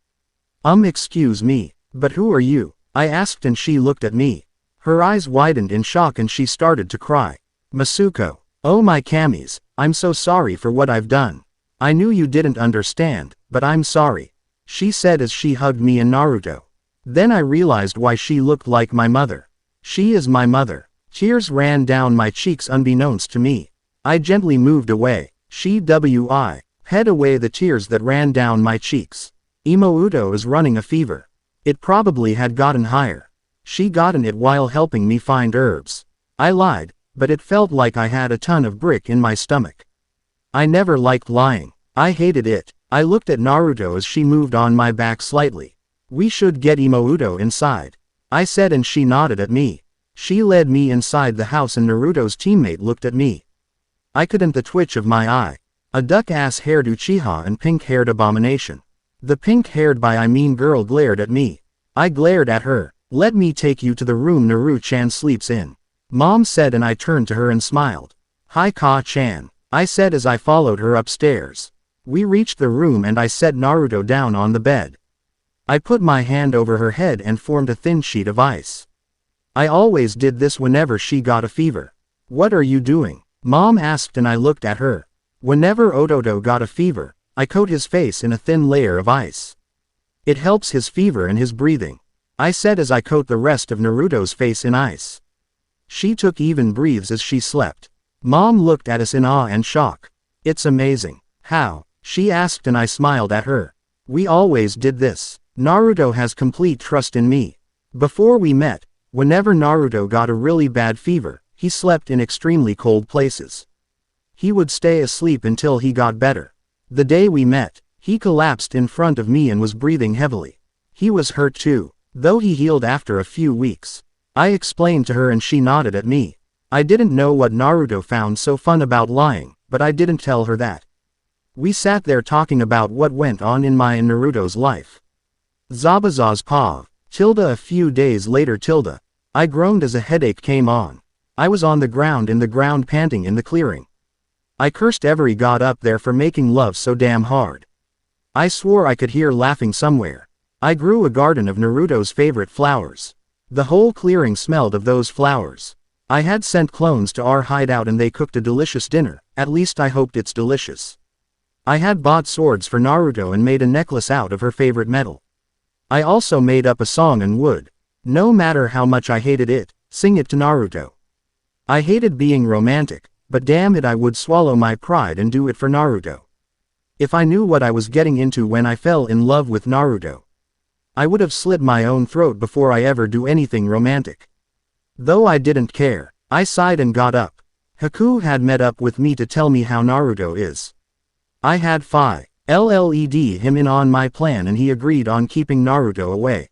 Excuse me, but who are you? I asked and she looked at me. Her eyes widened in shock and she started to cry. Masuko. Oh my Kamis, I'm so sorry for what I've done. I knew you didn't understand, but I'm sorry. She said as she hugged me and Naruto. Then I realized why she looked like my mother. She is my mother. Tears ran down my cheeks unbeknownst to me. I gently moved away. Head away the tears that ran down my cheeks. Imouto is running a fever. It probably had gotten higher. She gotten it while helping me find herbs. I lied, but it felt like I had a ton of brick in my stomach. I never liked lying. I hated it. I looked at Naruto as she moved on my back slightly. We should get Imouto inside. I said and she nodded at me. She led me inside the house and Naruto's teammate looked at me. I couldn't the twitch of my eye. A duck-ass-haired Uchiha and pink-haired abomination. The pink-haired girl glared at me. I glared at her. Let me take you to the room Naru-chan sleeps in. Mom said and I turned to her and smiled. Hi Ka-chan. I said as I followed her upstairs. We reached the room and I set Naruto down on the bed. I put my hand over her head and formed a thin sheet of ice. I always did this whenever she got a fever. What are you doing? Mom asked and I looked at her. Whenever Ototo got a fever, I coat his face in a thin layer of ice. It helps his fever and his breathing. I said as I coat the rest of Naruto's face in ice. She took even breaths as she slept. Mom looked at us in awe and shock. It's amazing. How? She asked and I smiled at her. We always did this. Naruto has complete trust in me. Before we met, whenever Naruto got a really bad fever, he slept in extremely cold places. He would stay asleep until he got better. The day we met, he collapsed in front of me and was breathing heavily. He was hurt too, though he healed after a few weeks. I explained to her and she nodded at me. I didn't know what Naruto found so fun about lying, but I didn't tell her that. We sat there talking about what went on in my and Naruto's life. Zabuza's paw. A few days later I groaned as a headache came on. I was on the ground panting in the clearing. I cursed every god up there for making love so damn hard. I swore I could hear laughing somewhere. I grew a garden of Naruto's favorite flowers. The whole clearing smelled of those flowers. I had sent clones to our hideout and they cooked a delicious dinner, at least I hoped it's delicious. I had bought swords for Naruto and made a necklace out of her favorite metal. I also made up a song and would, no matter how much I hated it, sing it to Naruto. I hated being romantic, but damn it I would swallow my pride and do it for Naruto. If I knew what I was getting into when I fell in love with Naruto, I would have slit my own throat before I ever do anything romantic. Though I didn't care, I sighed and got up. Haku had met up with me to tell me how Naruto is. I had led him in on my plan and he agreed on keeping Naruto away.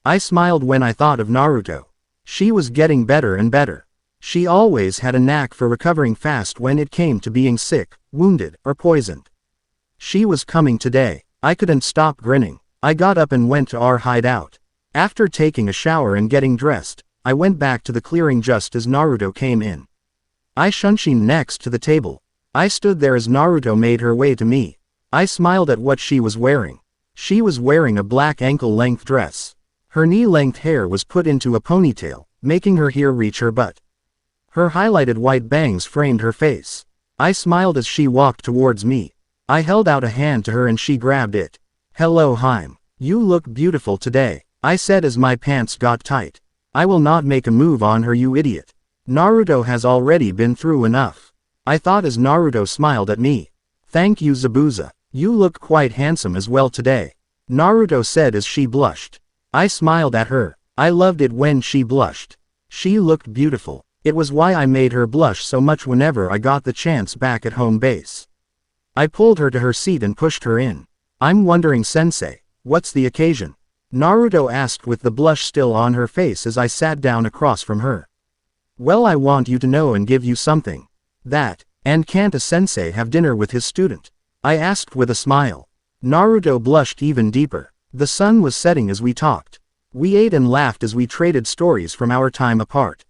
I smiled when I thought of Naruto. She was getting better and better. She always had a knack for recovering fast when it came to being sick, wounded, or poisoned. She was coming today. I couldn't stop grinning. I got up and went to our hideout. After taking a shower and getting dressed, I went back to the clearing just as Naruto came in. I shunshined next to the table. I stood there as Naruto made her way to me. I smiled at what she was wearing. She was wearing a black ankle-length dress. Her knee-length hair was put into a ponytail, making her hair reach her butt. Her highlighted white bangs framed her face. I smiled as she walked towards me. I held out a hand to her and she grabbed it. Hello Haim. You look beautiful today, I said as my pants got tight. I will not make a move on her you idiot. Naruto has already been through enough. I thought as Naruto smiled at me. Thank you Zabuza. You look quite handsome as well today. Naruto said as she blushed. I smiled at her. I loved it when she blushed. She looked beautiful. It was why I made her blush so much whenever I got the chance back at home base. I pulled her to her seat and pushed her in. I'm wondering sensei, what's the occasion? Naruto asked with the blush still on her face as I sat down across from her. Well, I want you to know and give you something. And can't a sensei have dinner with his student? I asked with a smile. Naruto blushed even deeper. The sun was setting as we talked. We ate and laughed as we traded stories from our time apart.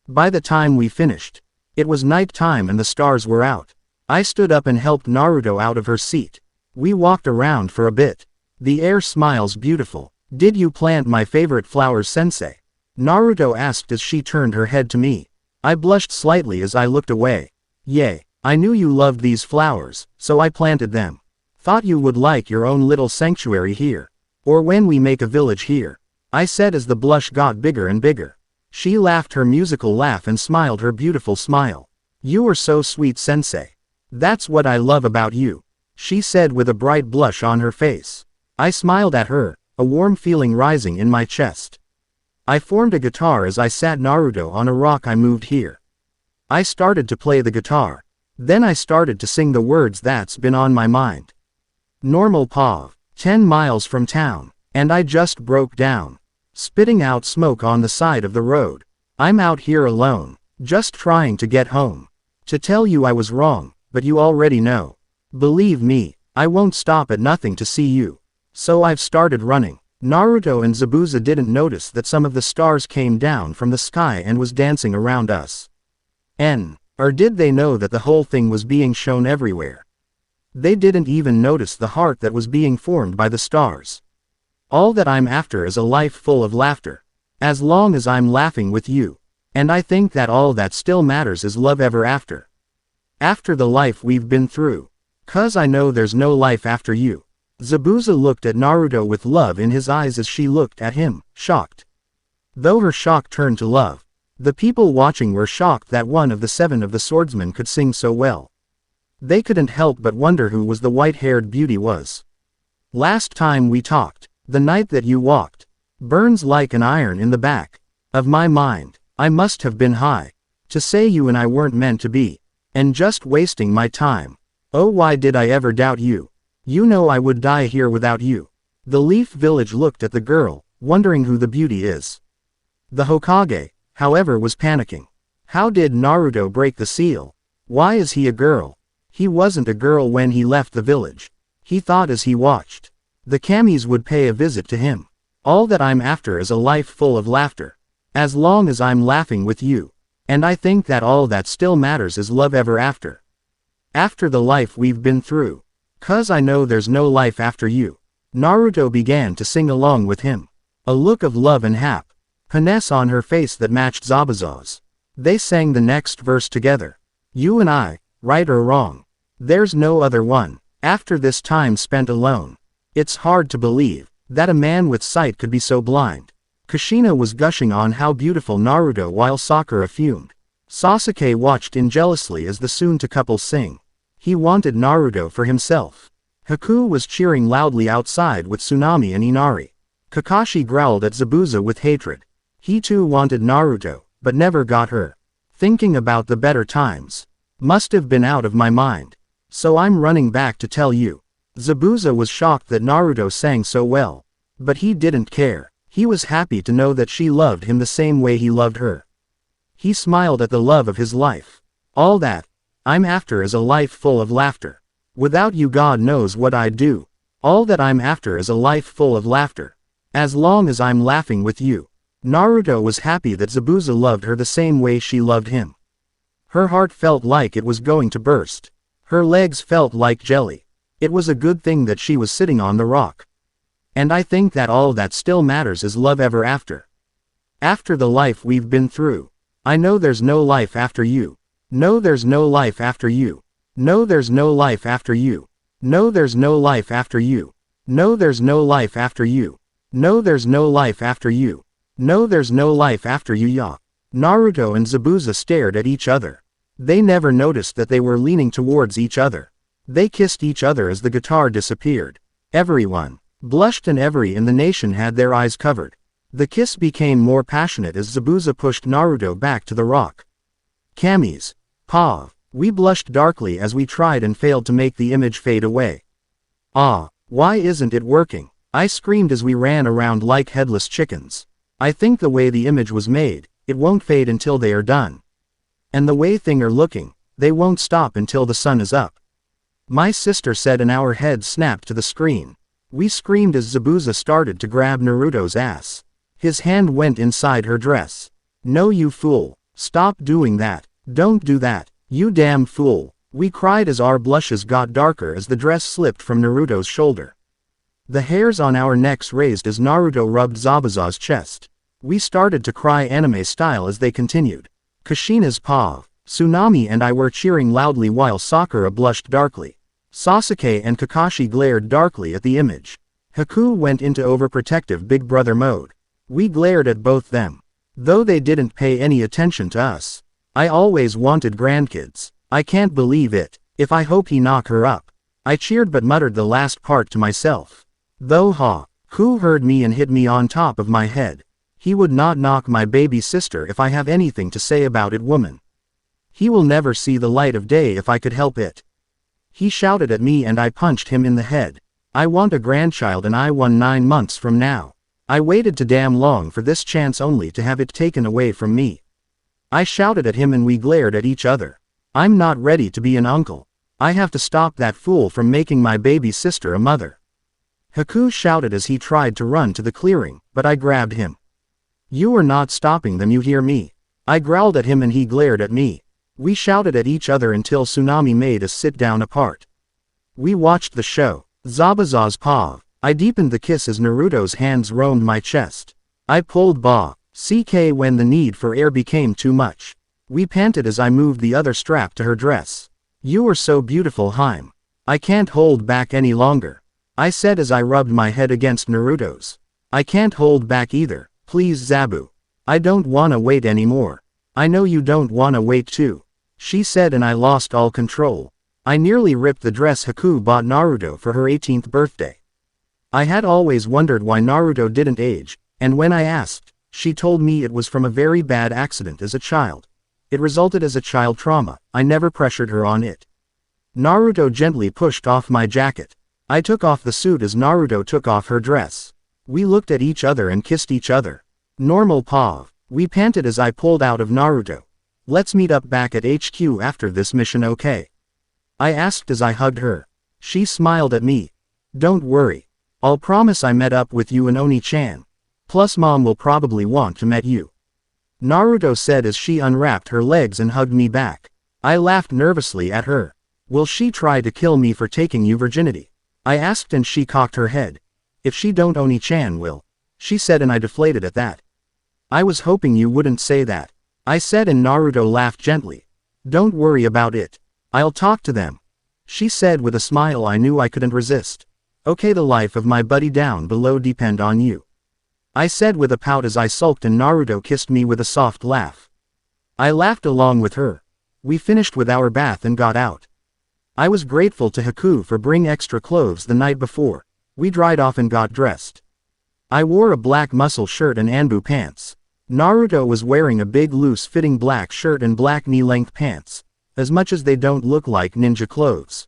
By the time we finished, it was night time and the stars were out. I stood up and helped Naruto out of her seat. We walked around for a bit. The air smiles beautiful. Did you plant my favorite flowers, sensei? Naruto asked as she turned her head to me. I blushed slightly as I looked away. Yay, I knew you loved these flowers, so I planted them. Thought you would like your own little sanctuary here. Or when we make a village here, I said as the blush got bigger and bigger. She laughed her musical laugh and smiled her beautiful smile. You are so sweet, sensei. That's what I love about you, she said with a bright blush on her face. I smiled at her, a warm feeling rising in my chest. I formed a guitar as I sat Naruto on a rock. I moved here. I started to play the guitar. Then I started to sing the words that's been on my mind. Normal POV, 10 miles from town, and I just broke down, spitting out smoke on the side of the road. I'm out here alone, just trying to get home. To tell you I was wrong, but you already know. Believe me, I won't stop at nothing to see you. So I've started running. Naruto and Zabuza didn't notice that some of the stars came down from the sky and was dancing around us. Or did they know that the whole thing was being shown everywhere? They didn't even notice the heart that was being formed by the stars. All that I'm after is a life full of laughter. As long as I'm laughing with you. And I think that all that still matters is love ever after. After the life we've been through. 'Cause I know there's no life after you. Zabuza looked at Naruto with love in his eyes as she looked at him, shocked. Though her shock turned to love. The people watching were shocked that one of the 7 of the swordsmen could sing so well. They couldn't help but wonder who was the white-haired beauty was. Last time we talked, the night that you walked, burns like an iron in the back of my mind. I must have been high to say you and I weren't meant to be, and just wasting my time. Oh, why did I ever doubt you? You know I would die here without you. The Leaf Village looked at the girl, wondering who the beauty is. The Hokage, however, was panicking. How did Naruto break the seal? Why is he a girl? He wasn't a girl when he left the village. He thought as he watched. The Kamis would pay a visit to him. All that I'm after is a life full of laughter. As long as I'm laughing with you. And I think that all that still matters is love ever after. After the life we've been through. 'Cause I know there's no life after you. Naruto began to sing along with him. A look of love and happiness on her face that matched Zabuza's. They sang the next verse together. You and I, right or wrong. There's no other one. After this time spent alone. It's hard to believe that a man with sight could be so blind. Kushina was gushing on how beautiful Naruto while Sakura fumed. Sasuke watched in jealously as the soon-to couple sing. He wanted Naruto for himself. Haku was cheering loudly outside with Tsunami and Inari. Kakashi growled at Zabuza with hatred. He too wanted Naruto, but never got her. Thinking about the better times. Must have been out of my mind. So I'm running back to tell you. Zabuza was shocked that Naruto sang so well. But he didn't care. He was happy to know that she loved him the same way he loved her. He smiled at the love of his life. All that I'm after is a life full of laughter. Without you, God knows what I'd do. All that I'm after is a life full of laughter. As long as I'm laughing with you. Naruto was happy that Zabuza loved her the same way she loved him. Her heart felt like it was going to burst. Her legs felt like jelly. It was a good thing that she was sitting on the rock. And I think that all that still matters is love ever after. After the life we've been through. I know there's no life after you. No, there's no life after you. No, there's no life after you. No, there's no life after you. No, there's no life after you. No, there's no life after you. No, there's no life after you, ya. Naruto and Zabuza stared at each other. They never noticed that they were leaning towards each other. They kissed each other as the guitar disappeared. Everyone blushed and every in the nation had their eyes covered. The kiss became more passionate as Zabuza pushed Naruto back to the rock. Kamis. Pav. We blushed darkly as we tried and failed to make the image fade away. Ah, Why isn't it working? I screamed as we ran around like headless chickens. I think the way the image was made, it won't fade until they are done. And the way things are looking, they won't stop until the sun is up. My sister said and our heads snapped to the screen. We screamed as Zabuza started to grab Naruto's ass. His hand went inside her dress. No, you fool. Stop doing that. Don't do that. You damn fool. We cried as our blushes got darker as the dress slipped from Naruto's shoulder. The hairs on our necks raised as Naruto rubbed Zabuza's chest. We started to cry anime style as they continued. Kushina's paw. Tsunami and I were cheering loudly while Sakura blushed darkly. Sasuke and Kakashi glared darkly at the image. Haku went into overprotective big brother mode. We glared at both them. Though they didn't pay any attention to us. I always wanted grandkids. I can't believe it. If I hope he knock her up. I cheered but muttered the last part to myself. Though Haku heard me and hit me on top of my head. He would not knock my baby sister if I have anything to say about it, woman. He will never see the light of day if I could help it. He shouted at me and I punched him in the head. I want a grandchild and I want 9 months from now. I waited too damn long for this chance only to have it taken away from me. I shouted at him and we glared at each other. I'm not ready to be an uncle. I have to stop that fool from making my baby sister a mother. Haku shouted as he tried to run to the clearing, but I grabbed him. You are not stopping them, you hear me? I growled at him and he glared at me. We shouted at each other until Tsunami made us sit down apart. We watched the show. Zabuza's paw. I deepened the kiss as Naruto's hands roamed my chest. I pulled CK when the need for air became too much. We panted as I moved the other strap to her dress. You are so beautiful, Haim. I can't hold back any longer. I said as I rubbed my head against Naruto's. I can't hold back either, please Zabu. I don't wanna wait anymore. I know you don't wanna wait too. She said and I lost all control. I nearly ripped the dress Haku bought Naruto for her 18th birthday. I had always wondered why Naruto didn't age, and when I asked, she told me it was from a very bad accident as a child. It resulted as a child trauma. I never pressured her on it. Naruto gently pushed off my jacket. I took off the suit as Naruto took off her dress. We looked at each other and kissed each other. Normal paw. We panted as I pulled out of Naruto. Let's meet up back at HQ after this mission, okay? I asked as I hugged her. She smiled at me. Don't worry. I'll promise I met up with you and Oni-chan. Plus mom will probably want to meet you. Naruto said as she unwrapped her legs and hugged me back. I laughed nervously at her. Will she try to kill me for taking you virginity? I asked and she cocked her head. If she don't, Oni-chan will. She said and I deflated at that. I was hoping you wouldn't say that. I said and Naruto laughed gently. Don't worry about it. I'll talk to them. She said with a smile I knew I couldn't resist. Okay, the life of my buddy down below depend on you. I said with a pout as I sulked and Naruto kissed me with a soft laugh. I laughed along with her. We finished with our bath and got out. I was grateful to Haku for bringing extra clothes the night before. We dried off and got dressed. I wore a black muscle shirt and Anbu pants. Naruto was wearing a big loose-fitting black shirt and black knee-length pants. As much as they don't look like ninja clothes.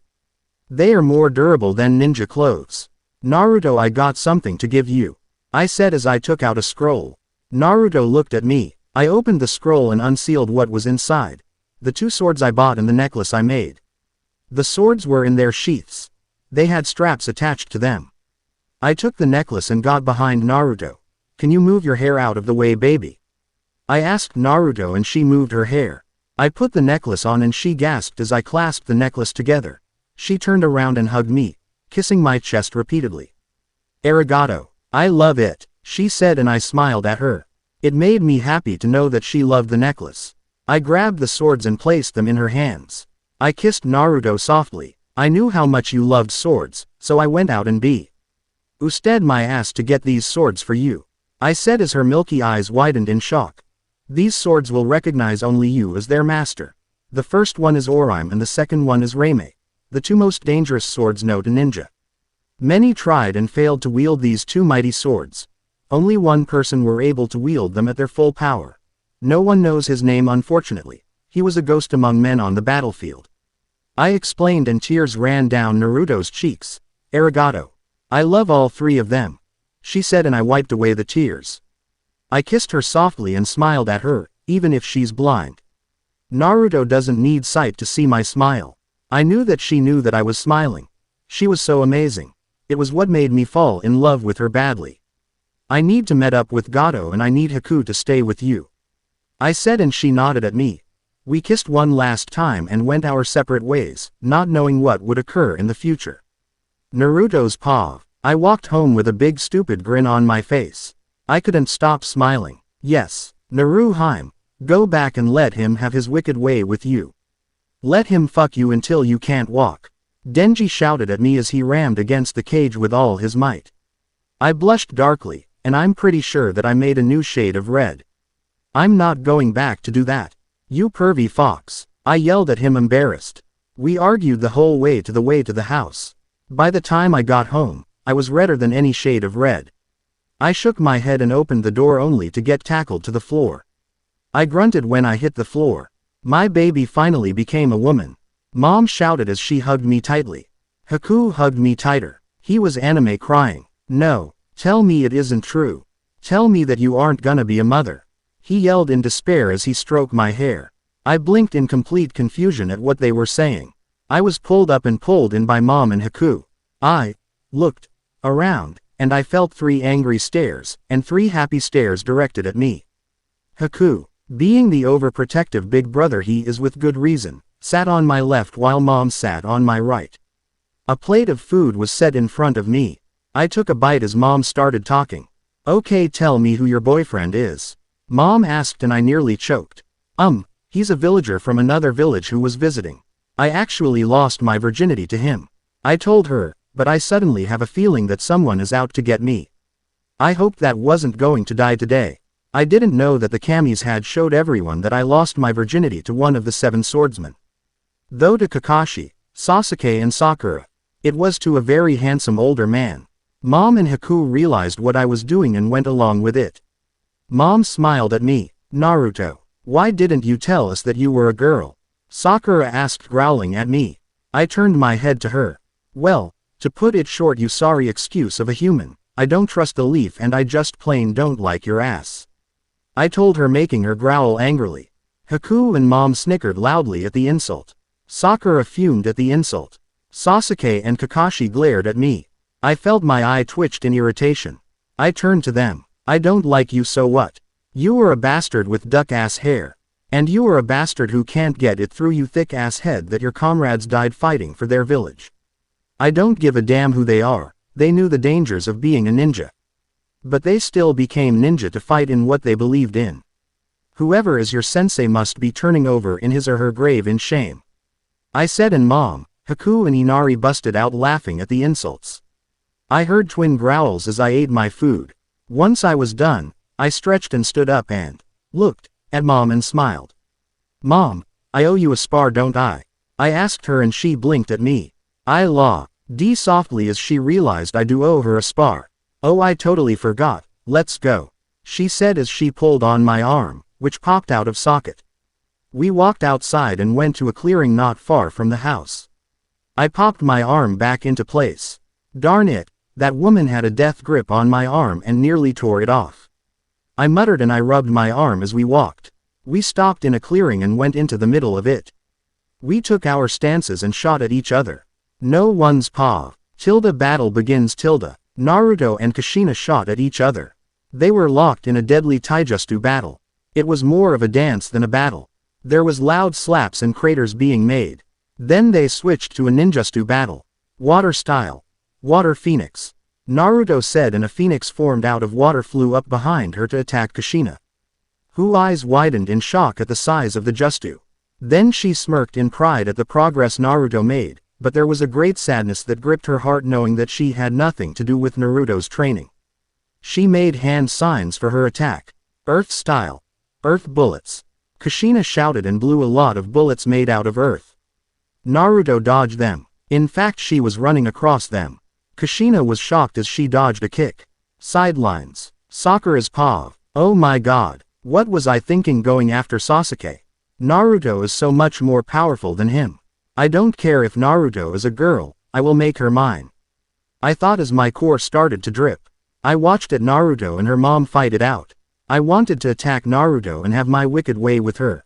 They are more durable than ninja clothes. Naruto, I got something to give you. I said as I took out a scroll. Naruto looked at me. I opened the scroll and unsealed what was inside. The 2 swords I bought and the necklace I made. The swords were in their sheaths. They had straps attached to them. I took the necklace and got behind Naruto. Can you move your hair out of the way, baby? I asked Naruto and she moved her hair. I put the necklace on and she gasped as I clasped the necklace together. She turned around and hugged me, kissing my chest repeatedly. Arigato. I love it, she said and I smiled at her. It made me happy to know that she loved the necklace. I grabbed the swords and placed them in her hands. I kissed Naruto softly. I knew how much you loved swords, so I went out and usted my ass to get these swords for you. I said as her milky eyes widened in shock. These swords will recognize only you as their master. The first one is Orime and the second one is Reime. The 2 most dangerous swords known to ninja. Many tried and failed to wield these 2 mighty swords. Only one person were able to wield them at their full power. No one knows his name, unfortunately. He was a ghost among men on the battlefield. I explained and tears ran down Naruto's cheeks. Arigato. I love all three of them, she said, and I wiped away the tears. I kissed her softly and smiled at her, even if she's blind. Naruto doesn't need sight to see my smile. I knew that she knew that I was smiling. She was so amazing. It was what made me fall in love with her badly. I need to meet up with Gato and I need Haku to stay with you, I said, and she nodded at me. We kissed one last time and went our separate ways, not knowing what would occur in the future. Naruto's paw. I walked home with a big stupid grin on my face. I couldn't stop smiling. Yes, Naruto, go back and let him have his wicked way with you. Let him fuck you until you can't walk. Denji shouted at me as he rammed against the cage with all his might. I blushed darkly, and I'm pretty sure that I made a new shade of red. I'm not going back to do that. You pervy fox, I yelled at him, embarrassed. We argued the whole way to the house. By the time I got home, I was redder than any shade of red. I shook my head and opened the door only to get tackled to the floor. I grunted when I hit the floor. My baby finally became a woman. Mom shouted as she hugged me tightly. Haku hugged me tighter. He was anime crying. No, tell me it isn't true. Tell me that you aren't gonna be a mother. He yelled in despair as he stroked my hair. I blinked in complete confusion at what they were saying. I was pulled up and pulled in by Mom and Haku. I looked around, and I felt 3 angry stares, and 3 happy stares directed at me. Haku, being the overprotective big brother he is with good reason, sat on my left while Mom sat on my right. A plate of food was set in front of me. I took a bite as Mom started talking. Okay, tell me who your boyfriend is, Mom asked, and I nearly choked. He's a villager from another village who was visiting. I actually lost my virginity to him, I told her, but I suddenly have a feeling that someone is out to get me. I hoped that wasn't going to die today. I didn't know that the Kamis had showed everyone that I lost my virginity to one of the 7 swordsmen. Though to Kakashi, Sasuke and Sakura, it was to a very handsome older man. Mom and Haku realized what I was doing and went along with it. Mom smiled at me. Naruto, why didn't you tell us that you were a girl? Sakura asked, growling at me. I turned my head to her. Well, to put it short, you sorry excuse of a human. I don't trust the leaf and I just plain don't like your ass, I told her, making her growl angrily. Haku and Mom snickered loudly at the insult. Sakura fumed at the insult. Sasuke and Kakashi glared at me. I felt my eye twitched in irritation. I turned to them. I don't like you, so what? You were a bastard with duck-ass hair. And you are a bastard who can't get it through you thick-ass head that your comrades died fighting for their village. I don't give a damn who they are. They knew the dangers of being a ninja. But they still became ninja to fight in what they believed in. Whoever is your sensei must be turning over in his or her grave in shame, I said, and Mom, Haku and Inari busted out laughing at the insults. I heard twin growls as I ate my food. Once I was done, I stretched and stood up and looked at Mom and smiled. Mom, I owe you a spar, don't I? I asked her, and she blinked at me. I laughed softly as she realized I do owe her a spar. Oh, I totally forgot. Let's go, she said as she pulled on my arm, which popped out of socket. We walked outside and went to a clearing not far from the house. I popped my arm back into place. Darn it, that woman had a death grip on my arm and nearly tore it off. I muttered and I rubbed my arm as we walked. We stopped in a clearing and went into the middle of it. We took our stances and shot at each other. No one's paw. Battle begins. Naruto and Kushina shot at each other. They were locked in a deadly taijutsu battle. It was more of a dance than a battle. There was loud slaps and craters being made. Then they switched to a ninjutsu battle. Water style. Water phoenix, Naruto said, and a phoenix formed out of water flew up behind her to attack Kushina, whose eyes widened in shock at the size of the jutsu. Then she smirked in pride at the progress Naruto made, but there was a great sadness that gripped her heart knowing that she had nothing to do with Naruto's training. She made hand signs for her attack. Earth style. Earth bullets. Kushina shouted and blew a lot of bullets made out of earth. Naruto dodged them. In fact, she was running across them. Kushina was shocked as she dodged a kick. Sidelines. Sakura's paw. Oh my god, what was I thinking going after Sasuke? Naruto is so much more powerful than him. I don't care if Naruto is a girl, I will make her mine. I thought as my core started to drip. I watched at Naruto and her mom fight it out. I wanted to attack Naruto and have my wicked way with her.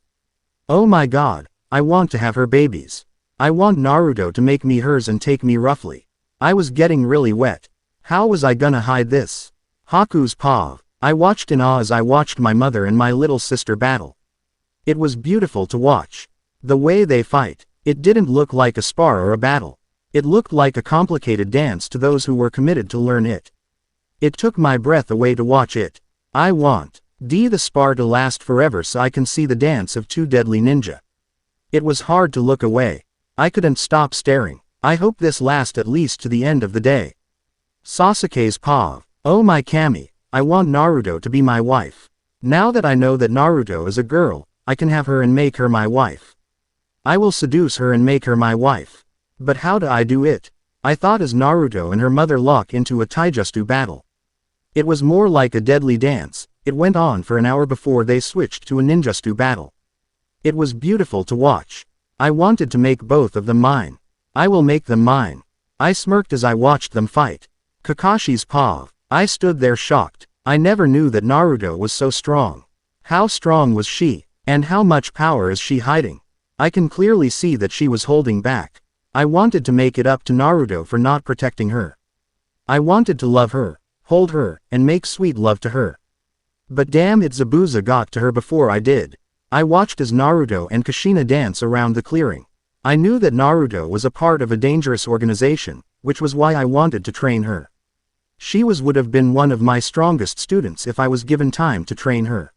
Oh my god, I want to have her babies. I want Naruto to make me hers and take me roughly. I was getting really wet. How was I gonna hide this? Haku's paw. I watched in awe as I watched my mother and my little sister battle. It was beautiful to watch. The way they fight, it didn't look like a spar or a battle. It looked like a complicated dance to those who were committed to learn it. It took my breath away to watch it. I want the spar to last forever so I can see the dance of two deadly ninja. It was hard to look away. I couldn't stop staring. I hope this lasts at least to the end of the day. Sasuke's paw. Oh my Kami, I want Naruto to be my wife. Now that I know that Naruto is a girl, I can have her and make her my wife. I will seduce her and make her my wife. But how do I do it? I thought as Naruto and her mother lock into a taijutsu battle. It was more like a deadly dance. It went on for an hour before they switched to a ninjutsu battle. It was beautiful to watch. I wanted to make both of them mine. I will make them mine. I smirked as I watched them fight. Kakashi's paw. I stood there shocked. I never knew that Naruto was so strong. How strong was she? And how much power is she hiding? I can clearly see that she was holding back. I wanted to make it up to Naruto for not protecting her. I wanted to love her, hold her, and make sweet love to her. But damn it, Zabuza got to her before I did. I watched as Naruto and Kushina dance around the clearing. I knew that Naruto was a part of a dangerous organization, which was why I wanted to train her. She would have been one of my strongest students if I was given time to train her.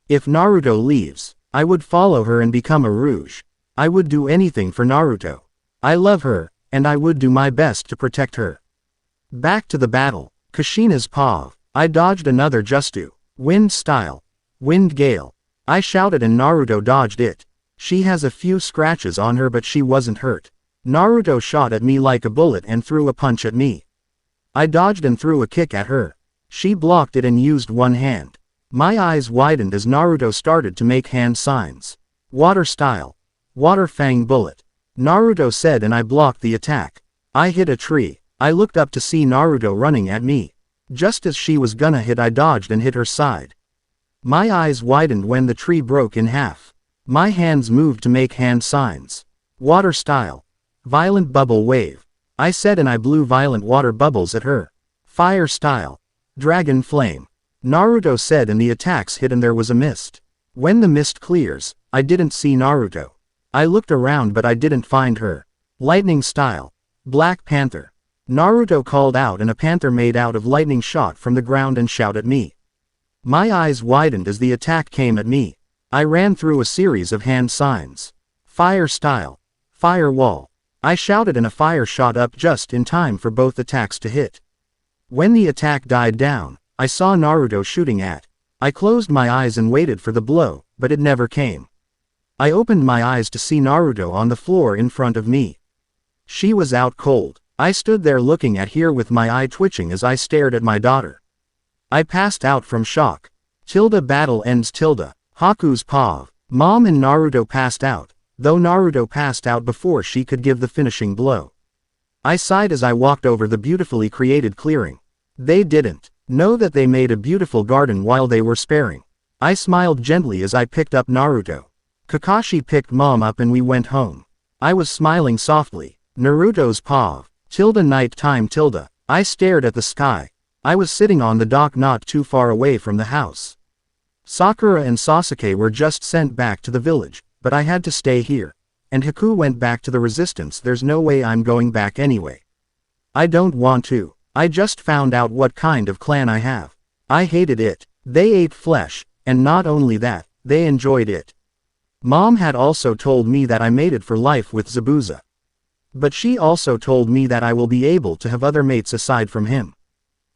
If Naruto leaves, I would follow her and become a Rouge. I would do anything for Naruto. I love her, and I would do my best to protect her. Back to the battle. Kushina's paw. I dodged another Jutsu. Wind style. Wind gale. I shouted and Naruto dodged it. She has a few scratches on her but she wasn't hurt. Naruto shot at me like a bullet and threw a punch at me. I dodged and threw a kick at her. She blocked it and used one hand. My eyes widened as Naruto started to make hand signs. Water style. Water fang bullet. Naruto said and I blocked the attack. I hit a tree. I looked up to see Naruto running at me. Just as she was gonna hit, I dodged and hit her side. My eyes widened when the tree broke in half. My hands moved to make hand signs. Water style. Violent bubble wave. I said and I blew violent water bubbles at her. Fire style. Dragon flame. Naruto said and the attacks hit and there was a mist. When the mist clears, I didn't see Naruto. I looked around but I didn't find her. Lightning style. Black panther. Naruto called out and a panther made out of lightning shot from the ground and shot at me. My eyes widened as the attack came at me. I ran through a series of hand signs. Fire style. Fire wall. I shouted and a fire shot up just in time for both attacks to hit. When the attack died down, I saw Naruto shooting at. I closed my eyes and waited for the blow, but it never came. I opened my eyes to see Naruto on the floor in front of me. She was out cold. I stood there looking at her with my eye twitching as I stared at my daughter. I passed out from shock. Battle ends. Haku's paw. Mom and Naruto passed out, though Naruto passed out before she could give the finishing blow. I sighed as I walked over the beautifully created clearing. They didn't know that they made a beautiful garden while they were sparing. I smiled gently as I picked up Naruto. Kakashi picked Mom up and we went home. I was smiling softly. Naruto's paw. Night time. I stared at the sky. I was sitting on the dock not too far away from the house. Sakura and Sasuke were just sent back to the village, but I had to stay here. And Haku went back to the resistance. There's no way I'm going back anyway. I don't want to. I just found out what kind of clan I have. I hated it. They ate flesh, and not only that, they enjoyed it. Mom had also told me that I made it for life with Zabuza. But she also told me that I will be able to have other mates aside from him.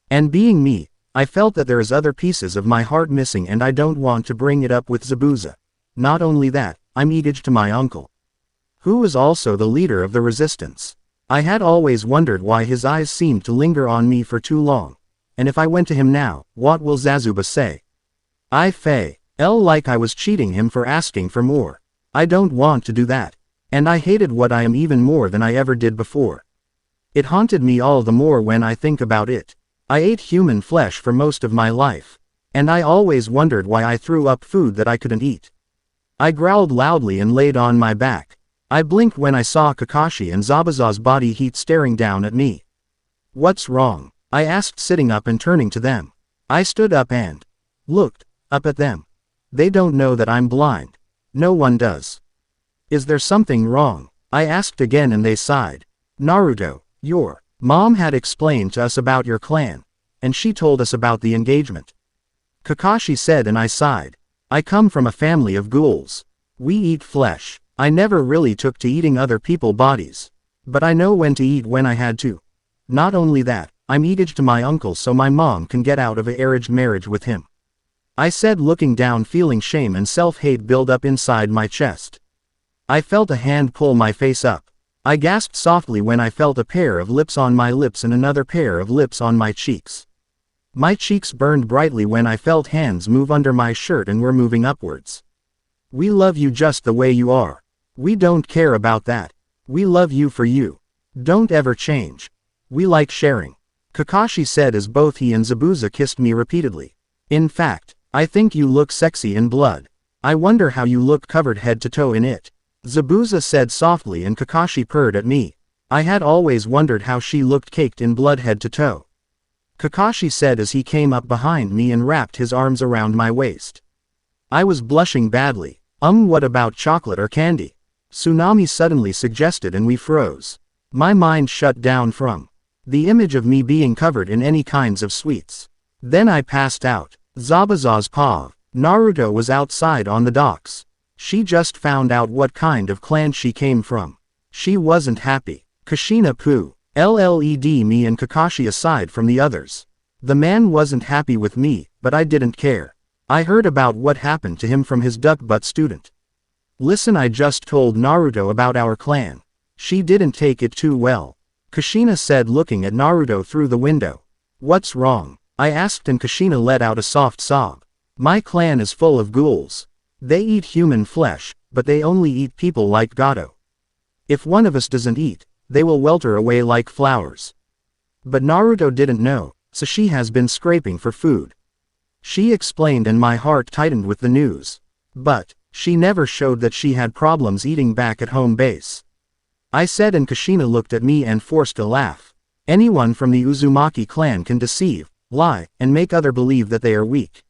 And being me, I felt that there is other pieces of my heart missing and I don't want to bring it up with Zabuza. Not only that, I'm engaged to my uncle, who was also the leader of the resistance. I had always wondered why his eyes seemed to linger on me for too long. And if I went to him now, what will Zabuza say? I felt like I was cheating him for asking for more. I don't want to do that. And I hated what I am even more than I ever did before. It haunted me all the more when I think about it. I ate human flesh for most of my life. And I always wondered why I threw up food that I couldn't eat. I growled loudly and laid on my back. I blinked when I saw Kakashi and Zabuza's body heat staring down at me. What's wrong? I asked, sitting up and turning to them. I stood up and looked up at them. They don't know that I'm blind. No one does. Is there something wrong? I asked again and they sighed. Naruto, your mom had explained to us about your clan, and she told us about the engagement. Kakashi said, and I sighed. I come from a family of ghouls. We eat flesh. I never really took to eating other people's bodies. But I know when to eat when I had to. Not only that, I'm engaged to my uncle so my mom can get out of an arranged marriage with him. I said, looking down, feeling shame and self-hate build up inside my chest. I felt a hand pull my face up. I gasped softly when I felt a pair of lips on my lips and another pair of lips on my cheeks. My cheeks burned brightly when I felt hands move under my shirt and were moving upwards. We love you just the way you are. We don't care about that. We love you for you. Don't ever change. We like sharing. Kakashi said as both he and Zabuza kissed me repeatedly. In fact, I think you look sexy in blood. I wonder how you look covered head to toe in it. Zabuza said softly and Kakashi purred at me. I had always wondered how she looked caked in blood head to toe. Kakashi said as he came up behind me and wrapped his arms around my waist. I was blushing badly. What about chocolate or candy? Tsunami suddenly suggested and we froze. My mind shut down from the image of me being covered in any kinds of sweets. Then I passed out. Zabuza's paw. Naruto was outside on the docks. She just found out what kind of clan she came from. She wasn't happy. Kushina poo. LLED me and Kakashi aside from the others. The man wasn't happy with me, but I didn't care. I heard about what happened to him from his duck butt student. Listen, I just told Naruto about our clan. She didn't take it too well. Kushina said, looking at Naruto through the window. What's wrong? I asked and Kushina let out a soft sob. My clan is full of ghouls. They eat human flesh, but they only eat people like Gato. If one of us doesn't eat, they will welter away like flowers. But Naruto didn't know, so she has been scraping for food. She explained and my heart tightened with the news. But she never showed that she had problems eating back at home base. I said and Kushina looked at me and forced a laugh. Anyone from the Uzumaki clan can deceive, lie, and make others believe that they are weak.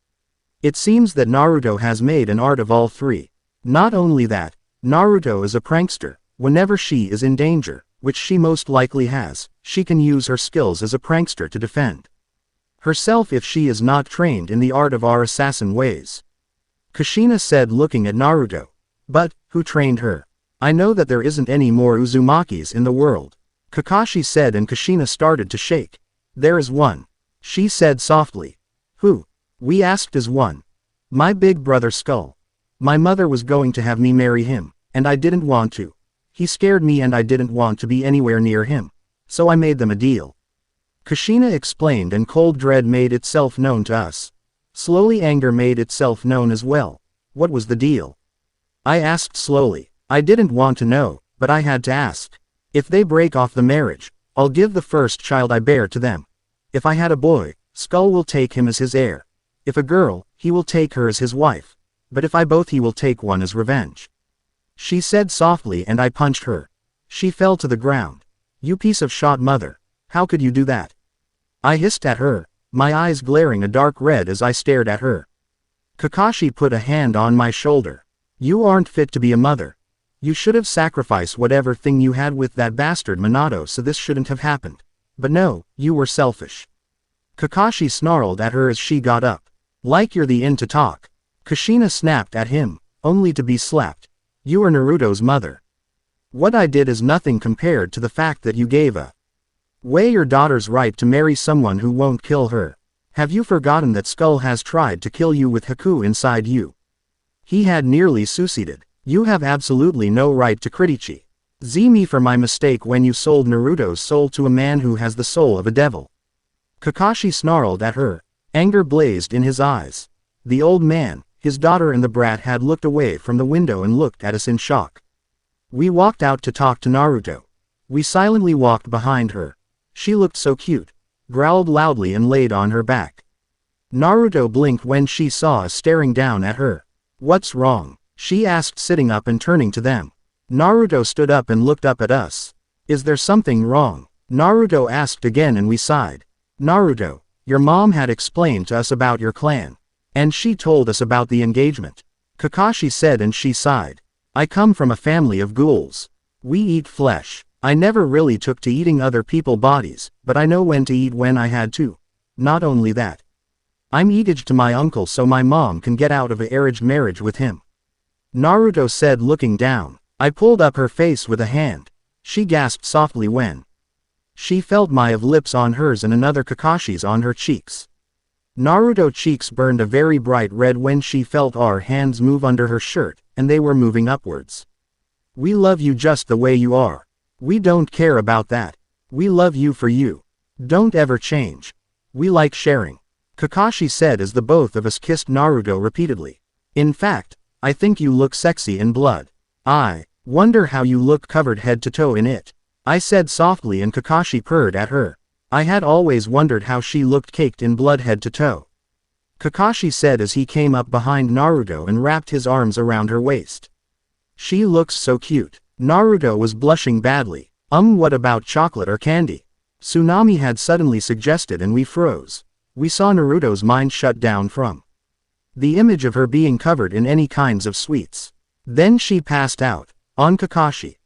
It seems that Naruto has made an art of all three. Not only that, Naruto is a prankster. Whenever she is in danger, which she most likely has, she can use her skills as a prankster to defend herself if she is not trained in the art of our assassin ways. Kushina said, looking at Naruto. But who trained her? I know that there isn't any more Uzumakis in the world. Kakashi said and Kushina started to shake. There is one. She said softly. Who? We asked as one. My big brother Skull. My mother was going to have me marry him, and I didn't want to. He scared me and I didn't want to be anywhere near him. So I made them a deal. Kushina explained and cold dread made itself known to us. Slowly anger made itself known as well. What was the deal? I asked slowly. I didn't want to know, but I had to ask. If they break off the marriage, I'll give the first child I bear to them. If I had a boy, Skull will take him as his heir. If a girl, he will take her as his wife. But if I both, he will take one as revenge. She said softly and I punched her. She fell to the ground. You piece of shot mother. How could you do that? I hissed at her, my eyes glaring a dark red as I stared at her. Kakashi put a hand on my shoulder. You aren't fit to be a mother. You should have sacrificed whatever thing you had with that bastard Minato so this shouldn't have happened. But no, you were selfish. Kakashi snarled at her as she got up. Like you're the in to talk. Kushina snapped at him, only to be slapped. You are Naruto's mother. What I did is nothing compared to the fact that you gave away your daughter's right to marry someone who won't kill her. Have you forgotten that Skull has tried to kill you with Haku inside you? He had nearly suicided. You have absolutely no right to criticize me for my mistake when you sold Naruto's soul to a man who has the soul of a devil. Kakashi snarled at her. Anger blazed in his eyes. The old man, his daughter and the brat had looked away from the window and looked at us in shock. We walked out to talk to Naruto. We silently walked behind her. She looked so cute, growled loudly and laid on her back. Naruto blinked when she saw us staring down at her. "What's wrong?" she asked, sitting up and turning to them. Naruto stood up and looked up at us. "Is there something wrong?" Naruto asked again and we sighed. "Naruto, your mom had explained to us about your clan. And she told us about the engagement," Kakashi said, and she sighed. "I come from a family of ghouls. We eat flesh. I never really took to eating other people's bodies, but I know when to eat when I had to. Not only that, I'm engaged to my uncle so my mom can get out of a arranged marriage with him," Naruto said, looking down. I pulled up her face with a hand. She gasped softly when she felt my lips on hers and another Kakashi's on her cheeks. Naruto's cheeks burned a very bright red when she felt our hands move under her shirt, and they were moving upwards. "We love you just the way you are. We don't care about that. We love you for you. Don't ever change. We like sharing," Kakashi said as the both of us kissed Naruto repeatedly. "In fact, I think you look sexy in blood. I wonder how you look covered head to toe in it," I said softly, and Kakashi purred at her. "I had always wondered how she looked caked in blood head to toe," Kakashi said as he came up behind Naruto and wrapped his arms around her waist. "She looks so cute." Naruto was blushing badly. What about chocolate or candy?" Tsunami had suddenly suggested, and we froze. We saw Naruto's mind shut down from the image of her being covered in any kinds of sweets. Then she passed out. On Kakashi.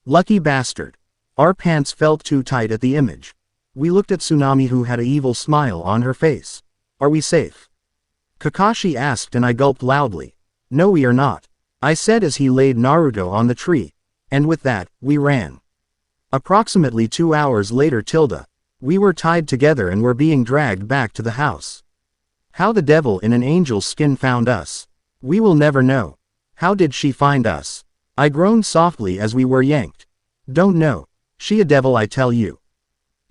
Lucky bastard. Our pants felt too tight at the image. We looked at Tsunami, who had an evil smile on her face. "Are we safe?" Kakashi asked, and I gulped loudly. "No, we are not," I said as he laid Naruto on the tree. And with that, we ran. Approximately 2 hours later, we were tied together and were being dragged back to the house. How the devil in an angel's skin found us, we will never know. How did she find us? I groaned softly as we were yanked. "Don't know. She a devil, I tell you,"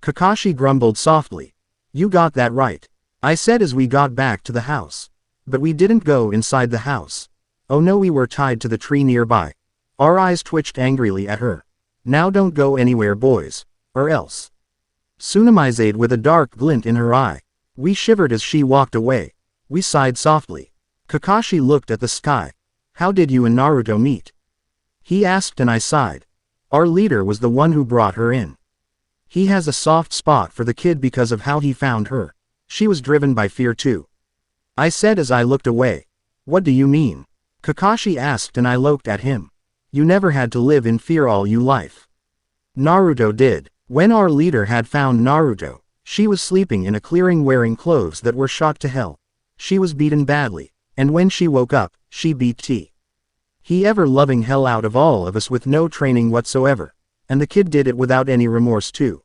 Kakashi grumbled softly. "You got that right," I said as we got back to the house. But we didn't go inside the house. Oh no, we were tied to the tree nearby. Our eyes twitched angrily at her. "Now don't go anywhere, boys, or else," Tsunami said with a dark glint in her eye. We shivered as she walked away. We sighed softly. Kakashi looked at the sky. "How did you and Naruto meet?" he asked, and I sighed. Our leader was the one who brought her in. He has a soft spot for the kid because of how he found her. She was driven by fear too, I said as I looked away. "What do you mean?" Kakashi asked, and I looked at him. "You never had to live in fear all your life. Naruto did." When our leader had found Naruto, she was sleeping in a clearing wearing clothes that were shot to hell. She was beaten badly, and when she woke up, she beat he ever-loving hell out of all of us with no training whatsoever. And the kid did it without any remorse too.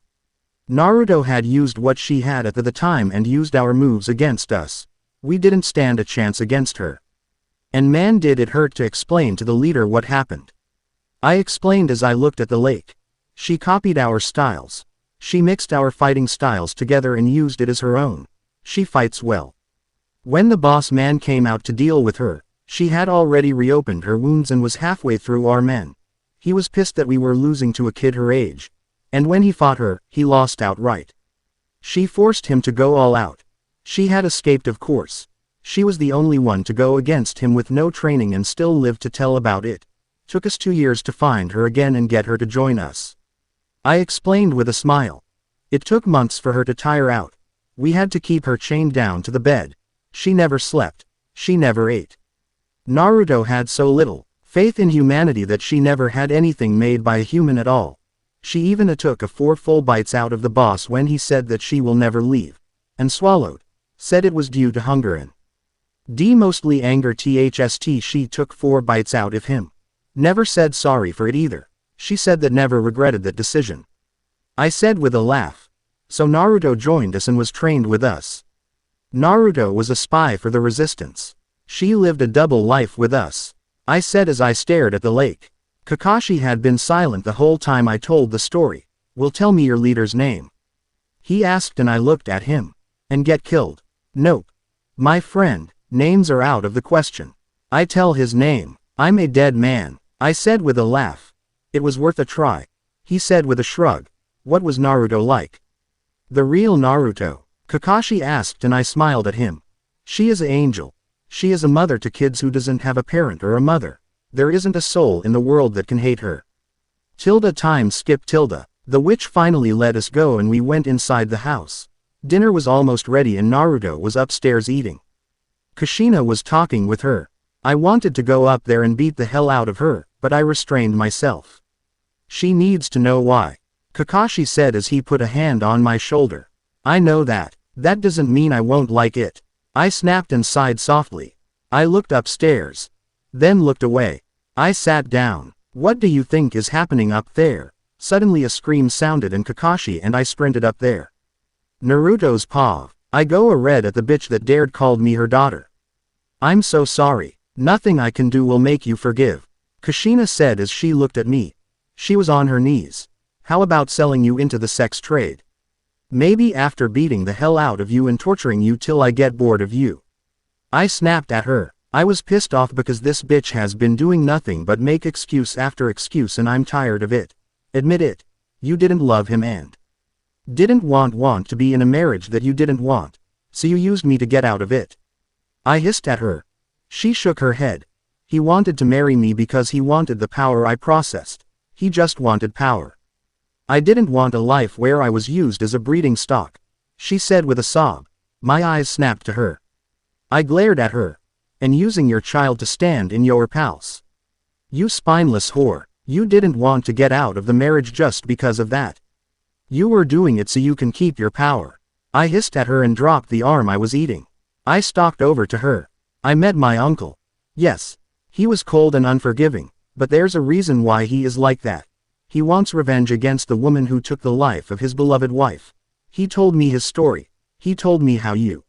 Naruto had used what she had at the time and used our moves against us. We didn't stand a chance against her. And man, did it hurt to explain to the leader what happened. I explained as I looked at the lake. She copied our styles. She mixed our fighting styles together and used it as her own. She fights well. When the boss man came out to deal with her, she had already reopened her wounds and was halfway through our men. He was pissed that we were losing to a kid her age. And when he fought her, he lost outright. She forced him to go all out. She had escaped, of course. She was the only one to go against him with no training and still lived to tell about it. Took us 2 years to find her again and get her to join us, I explained with a smile. It took months for her to tire out. We had to keep her chained down to the bed. She never slept. She never ate. Naruto had so little faith in humanity that she never had anything made by a human at all. She even took 4 full bites out of the boss when he said that she will never leave. And swallowed. Said it was due to hunger and mostly anger. She took 4 bites out of him. Never said sorry for it either. She said that never regretted that decision. I said with a laugh. So Naruto joined us and was trained with us. Naruto was a spy for the resistance. She lived a double life with us, I said as I stared at the lake. Kakashi had been silent the whole time I told the story. "Will tell me your leader's name?" he asked, and I looked at him. "And get killed?" "Nope. My friend, names are out of the question. I tell his name, I'm a dead man," I said with a laugh. It was worth a try. He said with a shrug. What was Naruto like? The real Naruto? Kakashi asked, and I smiled at him. She is an angel. She is a mother to kids who doesn't have a parent or a mother. There isn't a soul in the world that can hate her. Time skip. The witch finally let us go and we went inside the house. Dinner was almost ready and Naruto was upstairs eating. Kushina was talking with her. I wanted to go up there and beat the hell out of her, but I restrained myself. She needs to know why. Kakashi said as he put a hand on my shoulder. I know that. That doesn't mean I won't like it. I snapped and sighed softly. I looked upstairs. Then looked away. I sat down. What do you think is happening up there? Suddenly a scream sounded and Kakashi and I sprinted up there. Naruto's paw. I go a red at the bitch that dared called me her daughter. I'm so sorry. Nothing I can do will make you forgive. Kushina said as she looked at me. She was on her knees. How about selling you into the sex trade? Maybe after beating the hell out of you and torturing you till I get bored of you. I snapped at her. I was pissed off because this bitch has been doing nothing but make excuse after excuse and I'm tired of it. Admit it. You didn't love him and didn't want to be in a marriage that you didn't want. So you used me to get out of it. I hissed at her. She shook her head. He wanted to marry me because he wanted the power I possessed. He just wanted power. I didn't want a life where I was used as a breeding stock. She said with a sob. My eyes snapped to her. I glared at her. And using your child to stand in your palace. You spineless whore. You didn't want to get out of the marriage just because of that. You were doing it so you can keep your power. I hissed at her and dropped the arm I was eating. I stalked over to her. I met my uncle. Yes. He was cold and unforgiving, but there's a reason why he is like that. He wants revenge against the woman who took the life of his beloved wife. He told me his story. He told me how you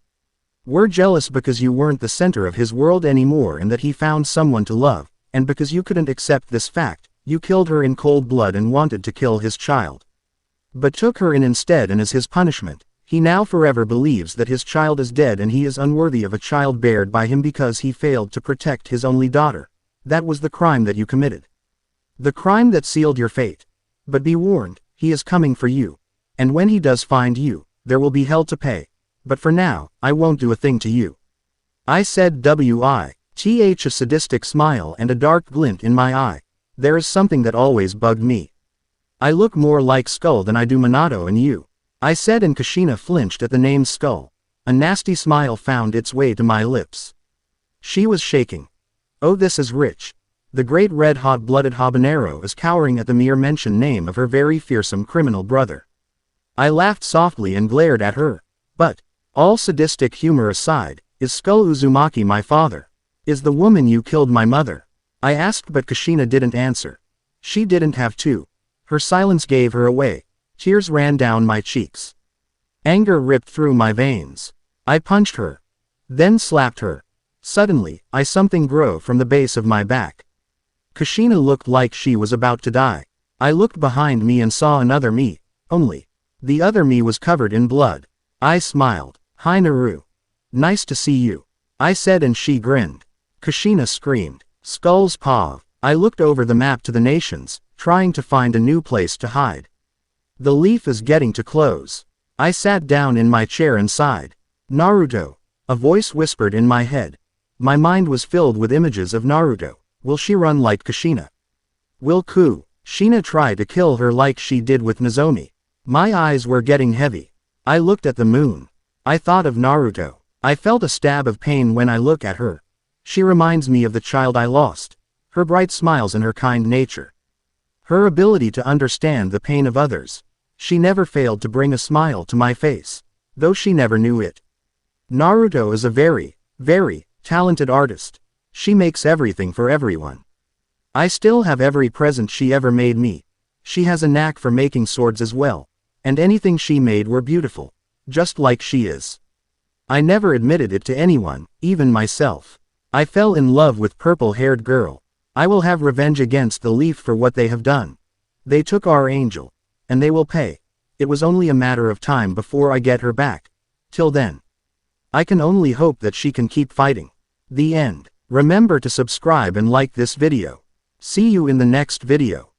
were jealous because you weren't the center of his world anymore and that he found someone to love, and because you couldn't accept this fact, you killed her in cold blood and wanted to kill his child. But took her in instead, and as his punishment, he now forever believes that his child is dead and he is unworthy of a child bared by him because he failed to protect his only daughter. That was the crime that you committed. The crime that sealed your fate. But be warned, he is coming for you. And when he does find you, there will be hell to pay. But for now, I won't do a thing to you. I said with a sadistic smile and a dark glint in my eye. There is something that always bugged me. I look more like Skull than I do Minato and you. I said, and Kushina flinched at the name Skull. A nasty smile found its way to my lips. She was shaking. Oh, this is rich. The great red hot-blooded habanero is cowering at the mere mentioned name of her very fearsome criminal brother. I laughed softly and glared at her. But, all sadistic humor aside, is Skull Uzumaki my father? Is the woman you killed my mother? I asked, but Kushina didn't answer. She didn't have to. Her silence gave her away. Tears ran down my cheeks. Anger ripped through my veins. I punched her. Then slapped her. Suddenly, something grew from the base of my back. Kushina looked like she was about to die. I looked behind me and saw another me, only the other me was covered in blood. I smiled. Hi Naru. Nice to see you. I said, and she grinned. Kushina screamed. Skull's paw. I looked over the map to the nations, trying to find a new place to hide. The leaf is getting to close. I sat down in my chair and sighed. Naruto. A voice whispered in my head. My mind was filled with images of Naruto. Will she run like Kushina? Will Kushina try to kill her like she did with Nozomi? My eyes were getting heavy. I looked at the moon. I thought of Naruto. I felt a stab of pain when I look at her. She reminds me of the child I lost. Her bright smiles and her kind nature. Her ability to understand the pain of others. She never failed to bring a smile to my face, though she never knew it. Naruto is a very, very talented artist. She makes everything for everyone. I still have every present she ever made me. She has a knack for making swords as well. And anything she made were beautiful. Just like she is. I never admitted it to anyone, even myself. I fell in love with purple-haired girl. I will have revenge against the leaf for what they have done. They took our angel. And they will pay. It was only a matter of time before I get her back. Till then, I can only hope that she can keep fighting. The end. Remember to subscribe and like this video. See you in the next video.